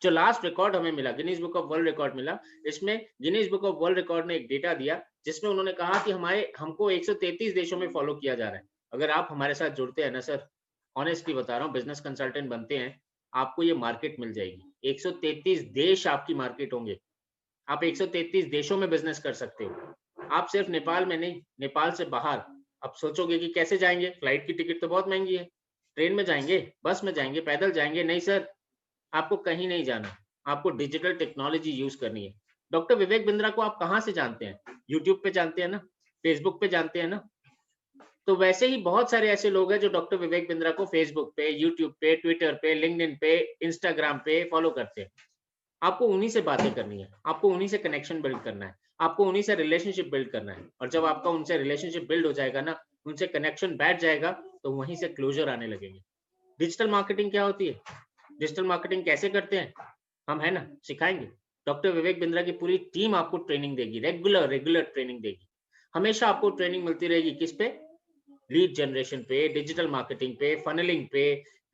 जो लास्ट रिकॉर्ड हमें मिला, Guinness book of world record मिला, इसमें Guinness book of world record ने एक डेटा दिया जिसमें उन्होंने कहा कि हमको 133 देशों में फॉलो किया जा रहा है। अगर आप हमारे साथ जुड़ते हैं ना सर, ऑनेस्टली बता रहा हूँ, बिजनेस कंसल्टेंट बनते हैं, आपको ये मार्केट मिल जाएगी। 133 देश आपकी मार्केट होंगे। आप 133 देशों में बिजनेस कर सकते हो। आप सिर्फ नेपाल में नहीं, नेपाल से बाहर। आप सोचोगे कि कैसे जाएंगे, फ्लाइट की टिकट तो बहुत महंगी है, ट्रेन में जाएंगे, बस में जाएंगे, पैदल जाएंगे? नहीं सर, आपको कहीं नहीं जाना, आपको डिजिटल टेक्नोलॉजी यूज करनी है। डॉक्टर विवेक बिंद्रा को आप कहाँ से जानते हैं? यूट्यूब पे जानते हैं ना, फेसबुक पे जानते हैं ना। तो वैसे ही बहुत सारे ऐसे लोग हैं जो डॉक्टर विवेक बिंद्रा को फेसबुक पे, यूट्यूब पे, ट्विटर पे, लिंक्डइन पे, इंस्टाग्राम पे फॉलो करते हैं। आपको उन्हीं से बातें करनी है, आपको उन्हीं से कनेक्शन बिल्ड करना है, आपको उन्हीं से रिलेशनशिप बिल्ड करना है। और जब आपका उनसे रिलेशनशिप बिल्ड हो जाएगा ना, उनसे कनेक्शन बैठ जाएगा, तो वहीं से क्लोजर आने लगेंगे। डिजिटल मार्केटिंग क्या होती है, डिजिटल मार्केटिंग कैसे करते हैं, हम है ना, सिखाएंगे। डॉक्टर विवेक बिंद्रा की पूरी टीम आपको ट्रेनिंग देगी, रेगुलर ट्रेनिंग देगी। हमेशा आपको ट्रेनिंग मिलती रहेगी, किस पे? लीड जनरेशन पे, डिजिटल मार्केटिंग पे, फनलिंग पे,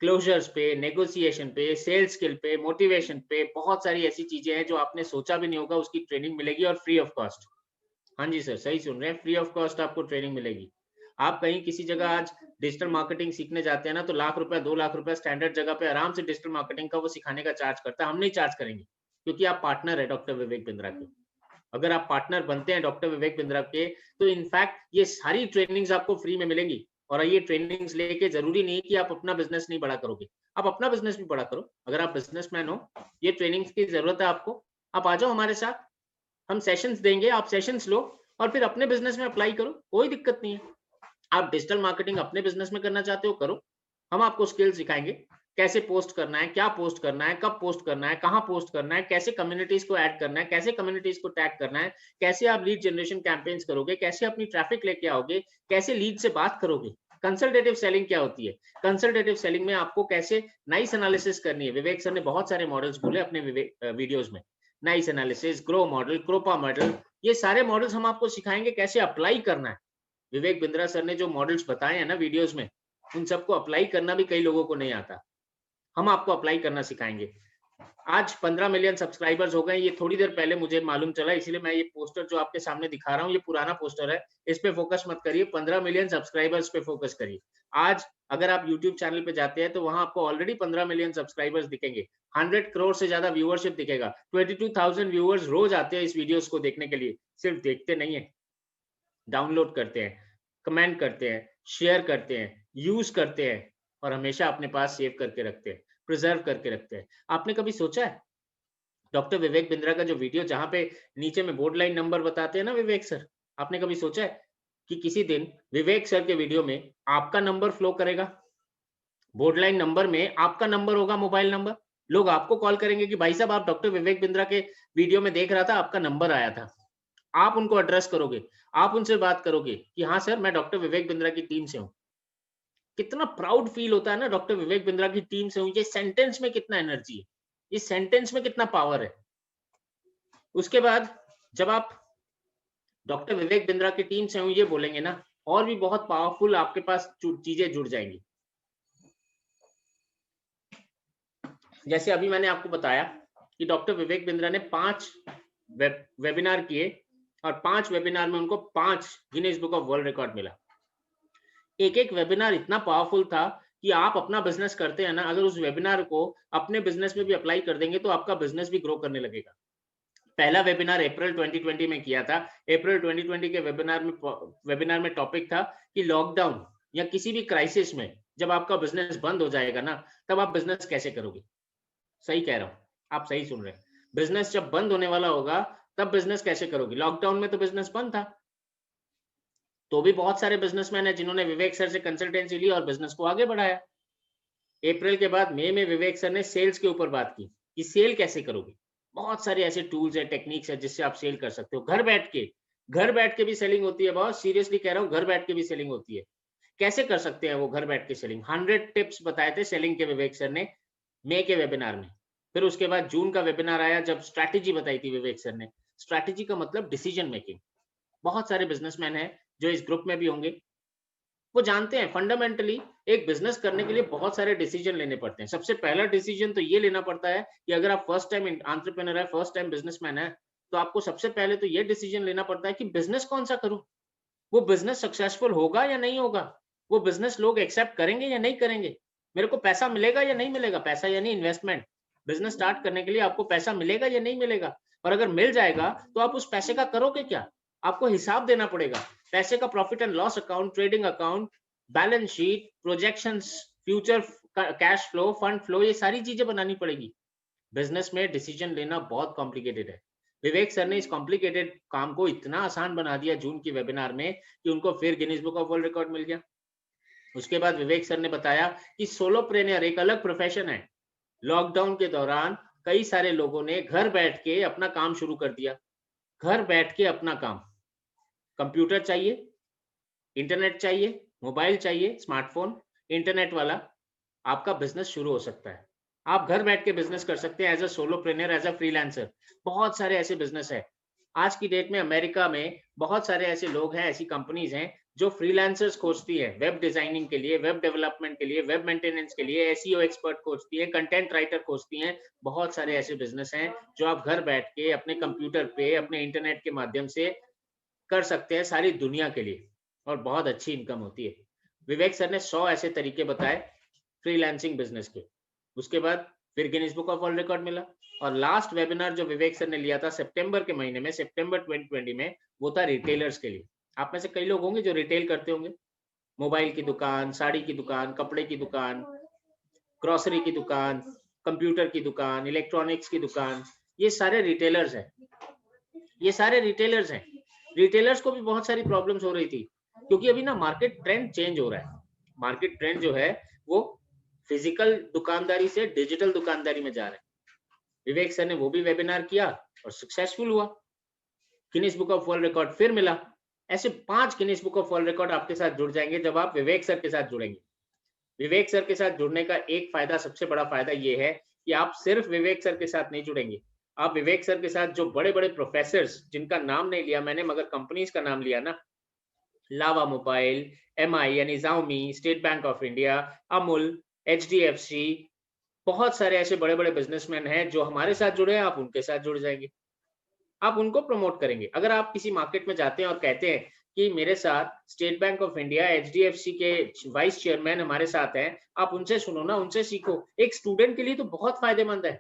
क्लोजर्स पे, नेगोशिएशन पे, सेल्स स्किल पे, मोटिवेशन पे। बहुत सारी ऐसी चीजें हैं जो आपने सोचा भी नहीं होगा, उसकी ट्रेनिंग मिलेगी, और फ्री ऑफ कॉस्ट। हाँ जी सर, सही सुन रहे हैं, फ्री ऑफ कॉस्ट आपको ट्रेनिंग मिलेगी। आप कहीं किसी जगह आज डिजिटल मार्केटिंग सीखने जाते हैं ना, तो लाख रुपए 2 लाख रुपए स्टैंडर्ड जगह पे आराम से डिजिटल मार्केटिंग का वो सिखाने का चार्ज करता है। हम नहीं चार्ज करेंगे, क्योंकि आप पार्टनर है डॉक्टर विवेक बिंद्रा के। अगर आप पार्टनर बनते हैं डॉक्टर विवेक बिंद्रा के, तो इनफैक्ट ये सारी ट्रेनिंग्स आपको फ्री में मिलेंगी। और ये ट्रेनिंग्स लेके जरूरी नहीं कि आप अपना बिजनेस नहीं बड़ा करोगे, आप अपना बिजनेस भी बड़ा करो। अगर आप बिजनेसमैन हो, ये ट्रेनिंग्स की जरूरत है आपको, आप आ जाओ हमारे साथ, हम सेशंस देंगे, आप सेशंस लो और फिर अपने बिजनेस में अप्लाई करो, कोई दिक्कत नहीं है। आप डिजिटल मार्केटिंग अपने बिजनेस में करना चाहते हो, करो। हम आपको स्किल सिखाएंगे, कैसे पोस्ट करना है, क्या पोस्ट करना है, कब पोस्ट करना है, कहाँ पोस्ट करना है, कैसे कम्युनिटीज को ऐड करना है, कैसे कम्युनिटीज को टैग करना है, कैसे आप लीड जनरेशन कैंपेन्स करोगे, कैसे अपनी ट्रैफिक लेके आओगे, कैसे लीड से बात करोगे। कंसल्टेटिव सेलिंग क्या होती है? कंसल्टेटिव सेलिंग में आपको कैसे नाइस एनालिसिस करनी है। विवेक सर ने बहुत सारे मॉडल्स बोले अपने वीडियोस में, नाइस एनालिसिस, ग्रो मॉडल, क्रोपा मॉडल, ये सारे मॉडल्स हम आपको सिखाएंगे कैसे अप्लाई करना है। विवेक बिंद्रा सर ने जो मॉडल्स बताए हैं ना वीडियोस में, उन सबको अप्लाई करना भी कई लोगों को नहीं आता, हम आपको अप्लाई करना सिखाएंगे। आज 15 मिलियन सब्सक्राइबर्स हो गए, ये थोड़ी देर पहले मुझे मालूम चला, इसीलिए मैं ये पोस्टर जो आपके सामने दिखा रहा हूँ, ये पुराना पोस्टर है, इस पे फोकस मत करिए, 15 मिलियन सब्सक्राइबर्स पे फोकस करिए। आज अगर आप यूट्यूब चैनल पे जाते हैं तो वहां आपको ऑलरेडी 15 मिलियन सब्सक्राइबर्स दिखेंगे, 100 करोड़ से ज्यादा व्यूअरशिप दिखेगा, 22,000 व्यूअर्स रोज आते हैं इस वीडियोस को देखने के लिए। सिर्फ देखते नहीं है, डाउनलोड करते हैं, कमेंट करते हैं, शेयर करते हैं, यूज करते हैं, और हमेशा अपने पास सेव करके रखते हैं, प्रिजर्व करके रखते हैं। आपने कभी सोचा है डॉक्टर विवेक बिंद्रा का जो वीडियो जहां पे नीचे में बोर्ड लाइन नंबर बताते हैं ना विवेक सर, आपने कभी सोचा है कि किसी दिन विवेक सर के वीडियो में आपका नंबर फ्लो करेगा? बोर्ड लाइन नंबर में आपका नंबर होगा, मोबाइल नंबर। लोग आपको कॉल करेंगे कि भाई साहब आप डॉक्टर विवेक बिंद्रा के वीडियो में देख रहा था, आपका नंबर आया था। आप उनको एड्रेस करोगे, आप उनसे बात करोगे कि हाँ सर, मैं डॉक्टर विवेक बिंद्रा की टीम से हूँ। कितना प्राउड फील होता है ना, डॉक्टर विवेक बिंद्रा की टीम से हूँ। ये सेंटेंस में कितना एनर्जी है, इस सेंटेंस में कितना पावर है। उसके बाद जब आप डॉक्टर विवेक बिंद्रा की टीम से हूँ ये बोलेंगे ना, और भी बहुत पावरफुल आपके पास चीजें जुड़ जाएंगी। जैसे अभी मैंने आपको बताया कि डॉक्टर विवेक बिंद्रा ने 5 वेबिनार किए, और 5 वेबिनार में उनको 5 Guinness book of world record मिला। एक एक वेबिनार इतना पावरफुल था कि आप अपना बिजनेस करते हैं ना, अगर उस वेबिनार को अपने बिजनेस में भी अप्लाई कर देंगे तो आपका बिजनेस भी ग्रो करने लगेगा। पहला वेबिनार अप्रैल 2020 में किया था। अप्रैल 2020 के वेबिनार में टॉपिक था कि लॉकडाउन या किसी भी क्राइसिस में जब आपका बिजनेस बंद हो जाएगा ना, तब आप बिजनेस कैसे करोगे। सही कह रहा हूं, आप सही सुन रहे हैं। बिजनेस जब बंद होने वाला होगा तब बिजनेस कैसे करोगे। लॉकडाउन में तो बिजनेस बंद था, तो भी बहुत सारे बिजनेसमैन हैं जिन्होंने विवेक सर से कंसल्टेंसी ली और बिजनेस को आगे बढ़ाया। अप्रैल के बाद मई में विवेक सर ने सेल्स के ऊपर बात की कि सेल कैसे करोगे। बहुत सारे ऐसे टूल्स है, टेक्निक्स है जिससे आप सेल कर सकते हो घर बैठ के भी सेलिंग होती है। बहुत सीरियसली कह रहा हूँ, घर बैठ के भी सेलिंग होती है। कैसे कर सकते हैं वो घर बैठ के सेलिंग? 100 टिप्स बताए थे सेलिंग के विवेक सर ने मई के वेबिनार में। फिर उसके बाद जून का वेबिनार आया जब स्ट्रैटेजी बताई थी विवेक सर ने। स्ट्रैटेजी का मतलब डिसीजन मेकिंग। बहुत सारे बिजनेसमैन हैं जो इस ग्रुप में भी होंगे, वो जानते हैं फंडामेंटली एक बिजनेस करने के लिए बहुत सारे डिसीजन लेने पड़ते हैं। सबसे पहला डिसीजन तो ये लेना पड़ता है कि अगर आप फर्स्ट टाइम एंटरप्रेन्योर है, फर्स्ट टाइम बिजनेसमैन है, तो आपको सबसे पहले तो ये डिसीजन लेना पड़ता है कि बिजनेस कौन सा करूं। वो बिजनेस सक्सेसफुल होगा या नहीं होगा, वो बिजनेस लोग एक्सेप्ट करेंगे या नहीं करेंगे, मेरे को पैसा मिलेगा या नहीं मिलेगा। पैसा यानी इन्वेस्टमेंट। बिजनेस स्टार्ट करने के लिए आपको पैसा मिलेगा या नहीं मिलेगा, और अगर मिल जाएगा तो आप उस पैसे का करोगे क्या, आपको हिसाब देना पड़ेगा। पैसे का profit and loss account, trading account, balance sheet, projections, future cash flow, fund flow, ये सारी चीजें बनानी पड़ेगी। बिजनेस में डिसीजन लेना बहुत कॉम्प्लिकेटेड है। विवेक सर ने इस कॉम्प्लिकेटेड काम को इतना आसान बना दिया जून की वेबिनार में कि उनको फिर Guinness book of world record मिल गया। उसके बाद विवेक सर ने बताया कि सोलोप्रेन्योर एक अलग प्रोफेशन है। लॉकडाउन के दौरान कई सारे लोगों ने घर बैठ के अपना काम शुरू कर दिया। घर बैठ के अपना काम, कंप्यूटर चाहिए, इंटरनेट चाहिए, मोबाइल चाहिए, स्मार्टफोन, इंटरनेट वाला, आपका बिजनेस शुरू हो सकता है। आप घर बैठ के बिजनेस कर सकते हैं as a solopreneur, as a freelancer. बहुत सारे ऐसे बिजनेस है। आज की डेट में अमेरिका में बहुत सारे ऐसे लोग हैं, ऐसी कंपनीज हैं जो फ्रीलांसर्स खोजती है वेब डिजाइनिंग के लिए, वेब डेवलपमेंट के लिए, वेब मेंटेनेंस के लिए, एसईओ एक्सपर्ट खोजती है, कंटेंट राइटर खोजती हैं। बहुत सारे ऐसे बिजनेस हैं जो आप घर बैठ के अपने कंप्यूटर पे, अपने इंटरनेट के माध्यम से कर सकते हैं सारी दुनिया के लिए, और बहुत अच्छी इनकम होती है। विवेक सर ने 100 ऐसे तरीके बताए फ्रीलांसिंग बिजनेस के। उसके बाद फिर Guinness book of world record मिला। और लास्ट वेबिनार जो विवेक सर ने लिया था सितंबर के महीने में, सितंबर 2020 में, वो था रिटेलर्स के लिए। आप में से कई लोग होंगे जो रिटेल करते होंगे, मोबाइल की दुकान, साड़ी की दुकान, कपड़े की दुकान, ग्रोसरी की दुकान, कंप्यूटर की दुकान, इलेक्ट्रॉनिक्स की दुकान, ये सारे रिटेलर्स हैं। ये सारे रिटेलर्स हैं। रिटेलर्स को भी बहुत सारी प्रॉब्लम्स हो रही थी, क्योंकि अभी ना मार्केट ट्रेंड चेंज हो रहा है। मार्केट ट्रेंड जो है वो फिजिकल दुकानदारी से डिजिटल दुकानदारी में जा रहा है। विवेक सर ने वो भी वेबिनार किया और सक्सेसफुल हुआ। Guinness book of world record फिर मिला। ऐसे 5 Guinness book of world record आपके साथ जुड़ जाएंगे जब आप विवेक सर के साथ जुड़ेंगे। विवेक सर के साथ जुड़ने का एक फायदा, सबसे बड़ा फायदा ये है कि आप सिर्फ विवेक सर के साथ नहीं जुड़ेंगे, आप विवेक सर के साथ जो बड़े बड़े प्रोफेसर्स, जिनका नाम नहीं लिया मैंने मगर कंपनीज का नाम लिया ना, लावा मोबाइल, एमआई यानी Xiaomi, state bank of India, Amul, HDFC, बहुत सारे ऐसे बड़े बड़े बिजनेसमैन हैं जो हमारे साथ जुड़े हैं, आप उनके साथ जुड़ जाएंगे, आप उनको प्रमोट करेंगे। अगर आप किसी मार्केट में जाते हैं और कहते हैं कि मेरे साथ state bank of India, HDFC के वाइस चेयरमैन हमारे साथ हैं, आप उनसे सुनो ना, उनसे सीखो। एक स्टूडेंट के लिए तो बहुत फायदेमंद है।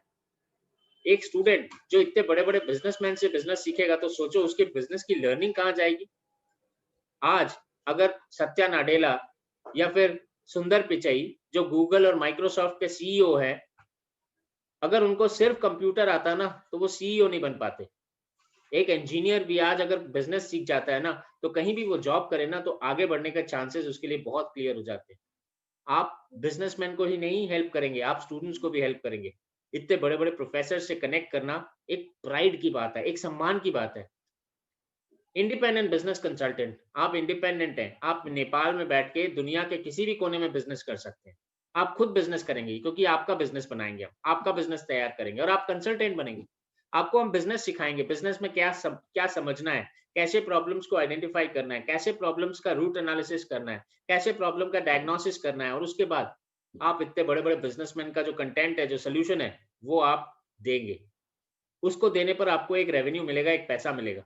एक स्टूडेंट जो इतने बड़े बड़े बिजनेसमैन से बिजनेस सीखेगा, तो सोचो उसके बिजनेस की लर्निंग कहाँ जाएगी। आज अगर सत्या नाडेला या फिर सुंदर पिचई जो गूगल और माइक्रोसॉफ्ट के सीईओ है, अगर उनको सिर्फ कंप्यूटर आता ना तो वो सीईओ नहीं बन पाते। एक इंजीनियर भी आज अगर बिजनेस सीख जाता है ना, तो कहीं भी वो जॉब करे ना, तो आगे बढ़ने के चांसेस उसके लिए बहुत क्लियर हो जाते हैं। आप बिजनेसमैन को ही नहीं हेल्प करेंगे, आप स्टूडेंट्स को भी हेल्प करेंगे। इतने बड़े बड़े प्रोफेसर से कनेक्ट करना एक प्राइड की बात है, एक सम्मान की बात है। इंडिपेंडेंट बिजनेस कंसल्टेंट, आप इंडिपेंडेंट हैं, आप नेपाल में बैठ के दुनिया के किसी भी कोने में बिजनेस कर सकते हैं। आप खुद बिजनेस करेंगे क्योंकि आपका बिजनेस बनाएंगे, हम आपका बिजनेस तैयार करेंगे और आप कंसल्टेंट बनेंगे। आपको हम बिजनेस सिखाएंगे, बिजनेस में क्या समझना है, कैसे प्रॉब्लम्स को आइडेंटिफाई करना है, कैसे प्रॉब्लम्स का रूट एनालिसिस करना है, कैसे प्रॉब्लम का डायग्नोसिस करना है, और उसके बाद आप इतने बड़े बड़े बिजनेसमैन का जो कंटेंट है, जो सोल्यूशन है, वो आप देंगे। उसको देने पर आपको एक रेवेन्यू मिलेगा, एक पैसा मिलेगा।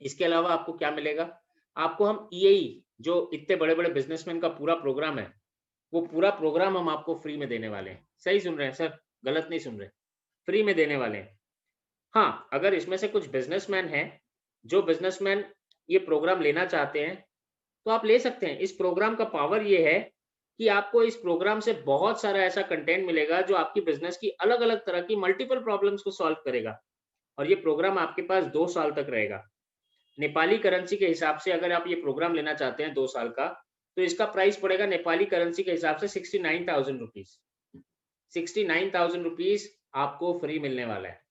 इसके अलावा आपको क्या मिलेगा, आपको हम ईएई जो इतने बड़े बड़े बिजनेसमैन का पूरा प्रोग्राम है, वो पूरा प्रोग्राम हम आपको फ्री में देने वाले हैं। सही सुन रहे हैं सर, गलत नहीं सुन रहे, फ्री में देने वाले हैं। हाँ, अगर इसमें से कुछ बिजनेसमैन हैं, जो बिजनेसमैन ये प्रोग्राम लेना चाहते हैं, तो आप ले सकते हैं। इस प्रोग्राम का पावर ये है कि आपको इस प्रोग्राम से बहुत सारा ऐसा कंटेंट मिलेगा जो आपकी बिजनेस की अलग अलग तरह की मल्टीपल प्रॉब्लम्स को सॉल्व करेगा, और ये प्रोग्राम आपके पास 2 साल तक रहेगा। नेपाली करेंसी के हिसाब से अगर आप ये प्रोग्राम लेना चाहते हैं 2 साल का, तो इसका प्राइस पड़ेगा नेपाली करेंसी के हिसाब से 69,000 रुपीज। 69,000 रुपीज आपको फ्री मिलने वाला है।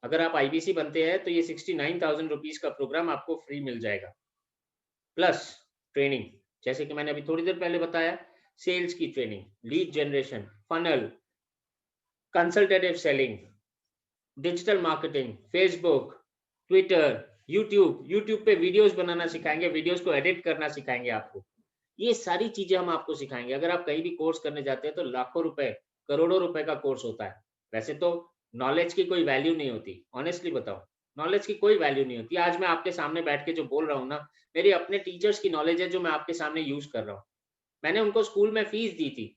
अगर आप आईबीसी बनते हैं तो ये 69,000 रुपीज का प्रोग्राम आपको फ्री मिल जाएगा, प्लस ट्रेनिंग, जैसे कि मैंने अभी थोड़ी देर पहले बताया, सेल्स की training, lead generation, funnel, consultative selling, digital marketing, Facebook, Twitter, YouTube पे वीडियोस बनाना सिखाएंगे, वीडियोस को एडिट करना सिखाएंगे आपको। ये सारी चीजें हम आपको सिखाएंगे। अगर आप कहीं भी कोर्स करने जाते हैं तो लाखों रुपए, करोड़ों रुपए का कोर्स होता है। वैसे तो नॉलेज की कोई वैल्यू नहीं होती, ऑनेस्टली बताओ, नॉलेज की कोई वैल्यू नहीं होती। आज मैं आपके सामने बैठ के जो बोल रहा हूँ ना, मेरी अपने टीचर्स की नॉलेज है जो मैं आपके सामने यूज कर रहा हूँ। मैंने उनको स्कूल में फीस दी थी,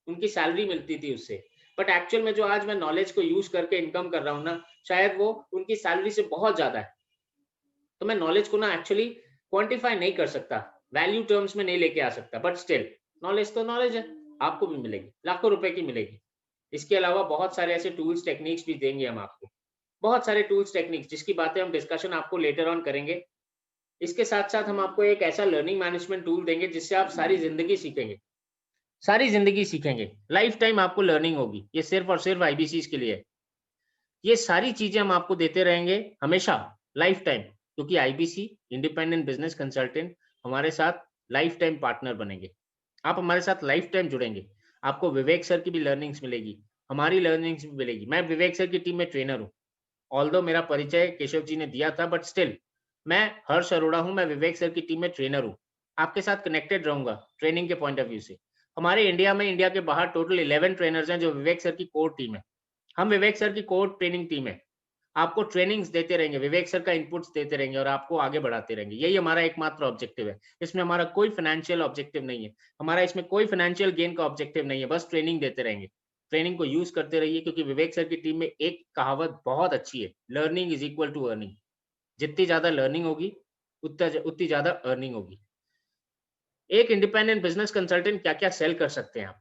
उनकी सैलरी मिलती थी उससे, बट एक्चुअल में जो आज मैं नॉलेज को यूज करके इनकम कर रहा हूँ ना, शायद वो उनकी सैलरी से बहुत ज्यादा है। तो मैं नॉलेज को ना एक्चुअली क्वांटिफाई नहीं कर सकता, वैल्यू टर्म्स में नहीं लेके आ सकता, बट स्टिल नॉलेज तो नॉलेज है, आपको भी मिलेगी, लाखों रुपए की मिलेगी। इसके अलावा बहुत सारे ऐसे टूल्स टेक्निक्स भी देंगे हम आपको, बहुत सारे टूल्स टेक्निक्स जिसकी बातें हम डिस्कशन आपको लेटर ऑन करेंगे। इसके साथ साथ हम आपको एक ऐसा लर्निंग मैनेजमेंट टूल देंगे जिससे आप सारी जिंदगी सीखेंगे, सारी जिंदगी सीखेंगे, लाइफ टाइम आपको लर्निंग होगी। ये सिर्फ और सिर्फ आईबीसीज के लिए है। ये सारी चीजें हम आपको देते रहेंगे हमेशा, लाइफ टाइम, क्योंकि आईबीसी इंडिपेंडेंट बिजनेस कंसल्टेंट हमारे साथ लाइफ टाइम पार्टनर बनेंगे। आप हमारे साथ लाइफ टाइम जुड़ेंगे, आपको विवेक सर की भी लर्निंग्स मिलेगी, हमारी लर्निंग्स भी मिलेगी। मैं विवेक सर की टीम में ट्रेनर हूँ, ऑल्दो मेरा परिचय केशव जी ने दिया था, बट स्टिल मैं हर्ष अरोड़ा हूँ, मैं विवेक सर की टीम में ट्रेनर हूँ। आपके साथ कनेक्टेड रहूंगा ट्रेनिंग के पॉइंट ऑफ व्यू से। हमारे इंडिया में, इंडिया के बाहर टोटल 11 ट्रेनर्स हैं जो विवेक सर की कोर टीम है। हम विवेक सर की कोर ट्रेनिंग टीम है, आपको ट्रेनिंग्स देते रहेंगे, विवेक सर का इनपुट्स देते रहेंगे और आपको आगे बढ़ाते रहेंगे। यही हमारा एकमात्र ऑब्जेक्टिव है। इसमें हमारा कोई फाइनेंशियल ऑब्जेक्टिव नहीं है, हमारा इसमें कोई फाइनेंशियल गेन का ऑब्जेक्टिव नहीं है, बस ट्रेनिंग देते रहेंगे। ट्रेनिंग को यूज करते रहिए, क्योंकि विवेक सर की टीम में एक कहावत बहुत अच्छी है, learning is equal to earning. जितनी ज्यादा लर्निंग होगी उतनी ज्यादा अर्निंग होगी। एक इंडिपेंडेंट बिजनेस कंसल्टेंट क्या क्या सेल कर सकते हैं आप?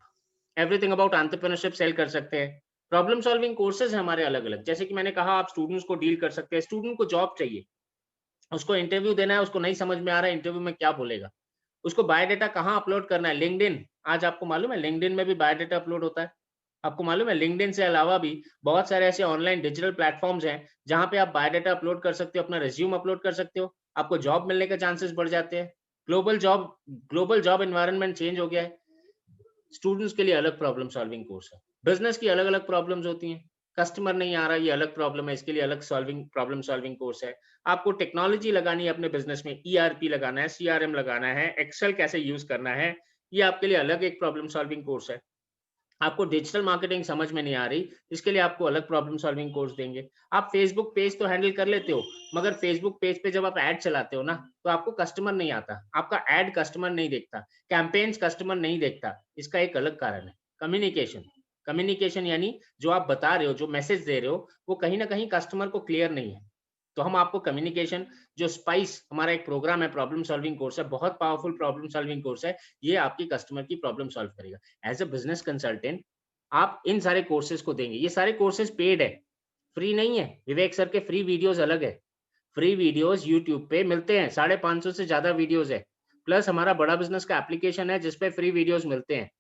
एवरीथिंग अबाउट एंटरप्रेन्योरशिप सेल कर सकते हैं। प्रॉब्लम सॉल्विंग कोर्सेज हमारे अलग अलग, जैसे कि मैंने कहा आप स्टूडेंट्स को डील कर सकते हैं। स्टूडेंट को जॉब चाहिए, उसको इंटरव्यू देना है, उसको नहीं समझ में आ रहा है इंटरव्यू में क्या बोलेगा, उसको बायोडाटा कहाँ अपलोड करना है। लिंक्डइन, आज आपको मालूम है लिंक्डइन में भी बायोडाटा अपलोड होता है। आपको मालूम है लिंक्डइन से अलावा भी बहुत सारे ऐसे ऑनलाइन डिजिटल प्लेटफॉर्म्स हैं जहां पे आप बायोडाटा अपलोड कर सकते हो, अपना रिज्यूम अपलोड कर सकते हो, आपको जॉब मिलने के चांसेस बढ़ जाते हैं। ग्लोबल जॉब एनवायरनमेंट चेंज हो गया है। स्टूडेंट्स के लिए अलग प्रॉब्लम सॉल्विंग कोर्स है। बिजनेस की अलग अलग प्रॉब्लम्स होती हैं, कस्टमर नहीं आ रहा, ये अलग प्रॉब्लम है, इसके लिए अलग प्रॉब्लम सॉल्विंग कोर्स है। आपको टेक्नोलॉजी लगानी है अपने बिजनेस में, ईआरपी लगाना है, सीआरएम लगाना है, एक्सेल कैसे यूज करना है, ये आपके लिए अलग एक प्रॉब्लम सॉल्विंग कोर्स है। आपको डिजिटल मार्केटिंग समझ में नहीं आ रही, इसके लिए आपको अलग प्रॉब्लम सॉल्विंग कोर्स देंगे। आप फेसबुक पेज तो हैंडल कर लेते हो, मगर फेसबुक पेज पे जब आप ऐड चलाते हो ना, तो आपको कस्टमर नहीं आता, आपका ऐड कस्टमर नहीं देखता, कैंपेन्स कस्टमर नहीं देखता। इसका एक अलग कारण है, कम्युनिकेशन। कम्युनिकेशन यानी जो आप बता रहे हो, जो मैसेज दे रहे हो, वो कहीं ना कहीं कस्टमर को क्लियर नहीं है। तो हम आपको कम्युनिकेशन, जो स्पाइस हमारा एक प्रोग्राम है, प्रॉब्लम सॉल्विंग कोर्स है, बहुत पावरफुल प्रॉब्लम सॉल्विंग कोर्स है, ये आपकी कस्टमर की प्रॉब्लम सॉल्व करेगा। एज अ बिजनेस कंसल्टेंट आप इन सारे कोर्सेज को देंगे। ये सारे कोर्सेज पेड है, फ्री नहीं है। विवेक सर के फ्री वीडियोस अलग है, फ्री वीडियोस यूट्यूब पे मिलते हैं, 550 से ज्यादा वीडियोस है। प्लस हमारा बड़ा बिजनेस का एप्लीकेशन है जिसपे फ्री वीडियोस मिलते हैं।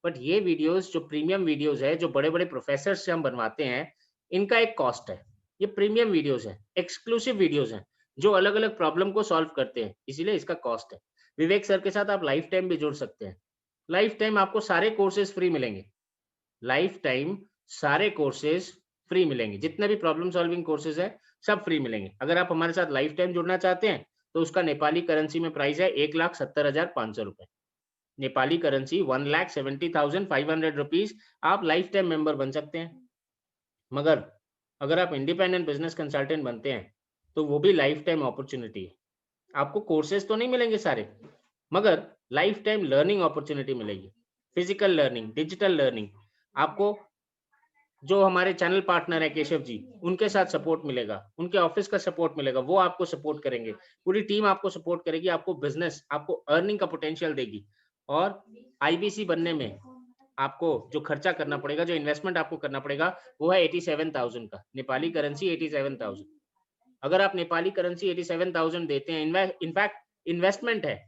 बट ये वीडियोस जो प्रीमियम वीडियोस है, जो बड़े बड़े प्रोफेसर से हम बनवाते हैं, इनका एक कॉस्ट है। ये प्रीमियम वीडियोस है, एक्सक्लूसिव वीडियोस हैं, जो अलग अलग प्रॉब्लम को सॉल्व करते हैं, इसीलिए इसका कॉस्ट है। विवेक सर के साथ आप लाइफ टाइम भी जुड़ सकते हैं। लाइफ टाइम आपको सारे कोर्सेज फ्री मिलेंगे, लाइफ टाइम सारे कोर्सेज फ्री मिलेंगे, जितने भी प्रॉब्लम सॉल्विंग कोर्सेज है सब फ्री मिलेंगे। अगर आप हमारे साथ लाइफ टाइम जुड़ना चाहते हैं तो उसका नेपाली करेंसी में प्राइस है 1,70,500 रुपए। Nepali currency 1,70,500 rupees. आप लाइफ टाइम मेंबर बन सकते हैं। मगर अगर आप इंडिपेंडेंट बिजनेस कंसल्टेंट बनते हैं तो वो भी लाइफ टाइम अपॉर्चुनिटी है। आपको कोर्सेज तो नहीं मिलेंगे सारे, मगर लाइफ टाइम लर्निंग अपॉर्चुनिटी मिलेगी, फिजिकल लर्निंग, डिजिटल लर्निंग। आपको जो हमारे चैनल पार्टनर है केशव जी, उनके साथ सपोर्ट मिलेगा, उनके ऑफिस का सपोर्ट मिलेगा, वो आपको सपोर्ट करेंगे, पूरी टीम आपको सपोर्ट करेगी, आपको बिजनेस, आपको अर्निंग का पोटेंशियल देगी। और आईबीसी बनने में आपको जो खर्चा करना पड़ेगा, जो इन्वेस्टमेंट आपको करना पड़ेगा, वो है 87,000 का, नेपाली करेंसी 87,000। अगर आप नेपाली करेंसी 87,000 देते हैं, इनफैक्ट इन्वेस्टमेंट है,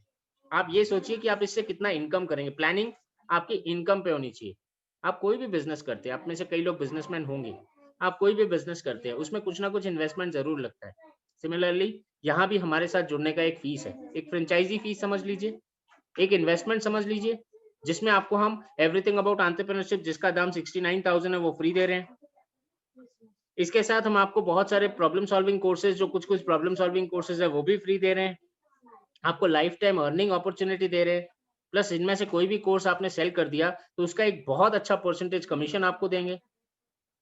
आप ये सोचिए कि आप इससे कितना इनकम करेंगे। प्लानिंग आपकी इनकम पे होनी चाहिए। आप कोई भी बिजनेस करते हैं, आप में से कई लोग बिजनेसमैन होंगे, आप कोई भी बिजनेस करते हैं, उसमें कुछ ना कुछ इन्वेस्टमेंट जरूर लगता है। सिमिलरली यहाँ भी हमारे साथ जुड़ने का एक फीस है, एक फ्रेंचाइजी फीस समझ लीजिए, एक इन्वेस्टमेंट समझ लीजिए, जिसमें आपको हम एवरीथिंग अबाउट एंटरप्रेन्योरशिप, जिसका दाम 69,000 है, वो फ्री दे रहे हैं। इसके साथ हम आपको बहुत सारे प्रॉब्लम सॉल्विंग कोर्सेज, जो कुछ प्रॉब्लम सॉल्विंग कोर्सेज है वो भी फ्री दे रहे हैं, आपको लाइफ टाइम अर्निंग अपॉर्चुनिटी दे रहे हैं, प्लस इनमें से कोई भी कोर्स आपने सेल कर दिया तो उसका एक बहुत अच्छा परसेंटेज कमीशन आपको देंगे।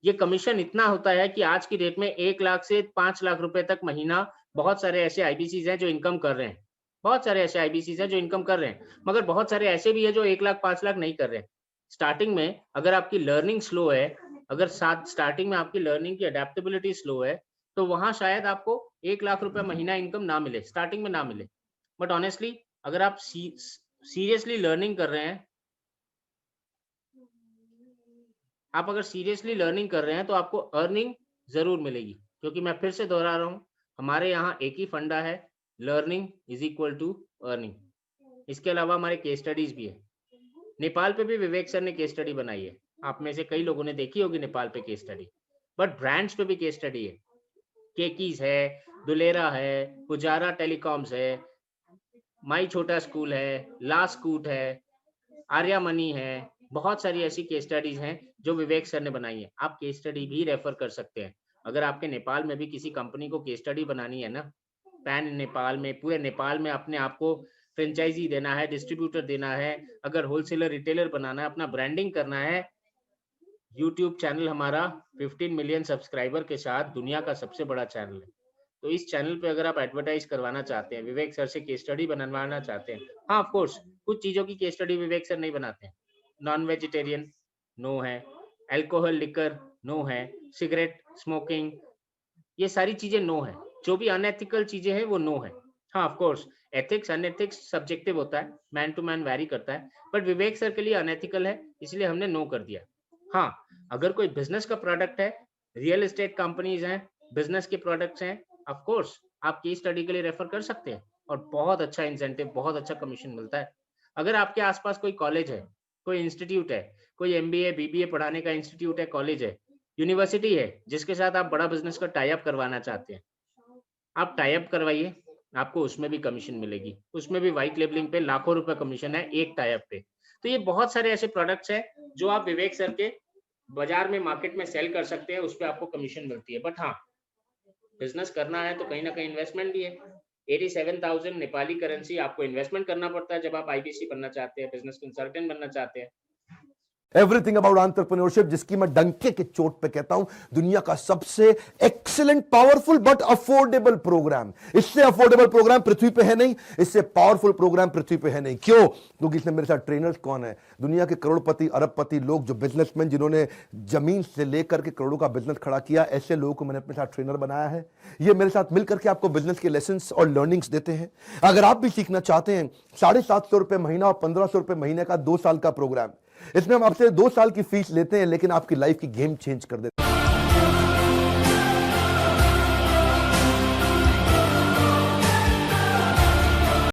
ये कमीशन इतना होता है कि आज की डेट में 1 लाख से 5 लाख रुपए तक महीना बहुत सारे ऐसे आईबीसीज हैं जो इनकम कर रहे हैं, बहुत सारे ऐसे आईबीसीज हैं जो इनकम कर रहे हैं, मगर बहुत सारे ऐसे भी है जो 1 लाख 5 लाख नहीं कर रहे हैं। स्टार्टिंग में अगर आपकी लर्निंग स्लो है, अगर स्टार्टिंग में आपकी लर्निंग की अडेप्टेबिलिटी स्लो है, तो वहां शायद आपको 1 लाख रुपए महीना इनकम ना मिले, स्टार्टिंग में ना मिले। बट ऑनेस्टली अगर आप सीरियसली लर्निंग कर रहे हैं, आप अगर सीरियसली लर्निंग कर रहे हैं तो आपको अर्निंग जरूर मिलेगी, क्योंकि मैं फिर से दोहरा रहा हूं, हमारे यहाँ एक ही फंडा है, learning is equal to earning. इसके अलावा हमारे केस स्टडीज भी है। नेपाल पे भी विवेक सर ने केस स्टडी बनाई है, आप में से कई लोगों ने देखी होगी नेपाल पे केस स्टडी, बट ब्रांड्स पे भी केस स्टडी है। केकीज है, दुलेरा है, पुजारा टेलीकॉम्स है, माई छोटा स्कूल है, ला स्कूट है, आर्या मनी है, बहुत सारी ऐसी केस स्टडीज हैं जो विवेक सर ने बनाई है। आप केस स्टडी भी रेफर कर सकते हैं। अगर आपके नेपाल में भी किसी कंपनी को केस स्टडी बनानी है ना, पैन नेपाल में, पूरे नेपाल में अपने आप को फ्रेंचाइजी देना है, डिस्ट्रीब्यूटर देना है, अगर होलसेलर रिटेलर बनाना है, अपना ब्रांडिंग करना है, यूट्यूब चैनल हमारा 15 मिलियन सब्सक्राइबर के साथ दुनिया का सबसे बड़ा चैनल है। तो इस चैनल पे अगर आप एडवर्टाइज करवाना चाहते हैं, विवेक सर से केस स्टडी बनवाना चाहते हैं, हाँ ऑफ कोर्स कुछ चीजों की केस स्टडी विवेक सर नहीं बनाते हैं। नॉन वेजिटेरियन नो है, अल्कोहल लिकर नो है, सिगरेट स्मोकिंग, ये सारी चीजें नो है, जो भी अनएथिकल चीजें हैं वो नो है। हाँ ऑफ कोर्स एथिक्स अनएथिक्स सब्जेक्टिव होता है, मैन टू मैन वैरी करता है, बट विवेक सर के लिए अनएथिकल है, इसलिए हमने नो कर दिया। हाँ, अगर कोई बिजनेस का प्रोडक्ट है, रियल एस्टेट कंपनीज हैं, बिजनेस के प्रोडक्ट्स हैं, ऑफ कोर्स आप केस स्टडी के लिए रेफर कर सकते हैं और बहुत अच्छा इंसेंटिव, बहुत अच्छा कमीशन मिलता है। अगर आपके आसपास कोई कॉलेज है, कोई इंस्टीट्यूट है, कोई एमबीए बीबीए पढ़ाने का इंस्टीट्यूट है, कॉलेज है, यूनिवर्सिटी है, जिसके साथ आप बड़ा बिजनेस का टाई अप करवाना चाहते हैं, आप टाई अप करवाइए, आपको उसमें भी कमीशन मिलेगी, उसमें भी व्हाइट लेबलिंग पे लाखों रुपए कमीशन है एक टाई अप पे। तो ये बहुत सारे ऐसे प्रोडक्ट्स हैं जो आप विवेक सर के बाजार में, मार्केट में सेल कर सकते हैं, उस पर आपको कमीशन मिलती है। बट हाँ, बिजनेस करना है तो कहीं ना कहीं इन्वेस्टमेंट भी है। 87,000 नेपाली करेंसी आपको इन्वेस्टमेंट करना पड़ता है जब आप आईबीसी बनना चाहते हैं, बिजनेस कंसल्टेंट बनना चाहते हैं। एवरीथिंग अबाउट एंटरप्रेन्योरशिप, जिसकी मैं डंके के चोट पे कहता हूं दुनिया का सबसे excellent, powerful but affordable programme. इससे अफोर्डेबल प्रोग्राम पृथ्वी पे है नहीं, इससे पावरफुल प्रोग्राम पृथ्वी पे है नहीं। क्यों? क्योंकि इसमें मेरे साथ ट्रेनर्स कौन है? दुनिया के करोड़पति, अरबपति लोग, जो बिजनेसमैन, जिन्होंने जमीन से लेकर के करोड़ों का बिजनेस खड़ा किया, ऐसे लोगों को मैंने अपने साथ ट्रेनर बनाया है। ये मेरे साथ मिलकर के आपको बिजनेस के लेसन्स और लर्निंग्स देते हैं। अगर आप भी सीखना चाहते हैं, 750 रुपए महीना और 1500 रुपए महीने का 2 साल का प्रोग्राम, इसमें हम आपसे 2 साल की फीस लेते हैं, लेकिन आपकी लाइफ की गेम चेंज कर देते हैं।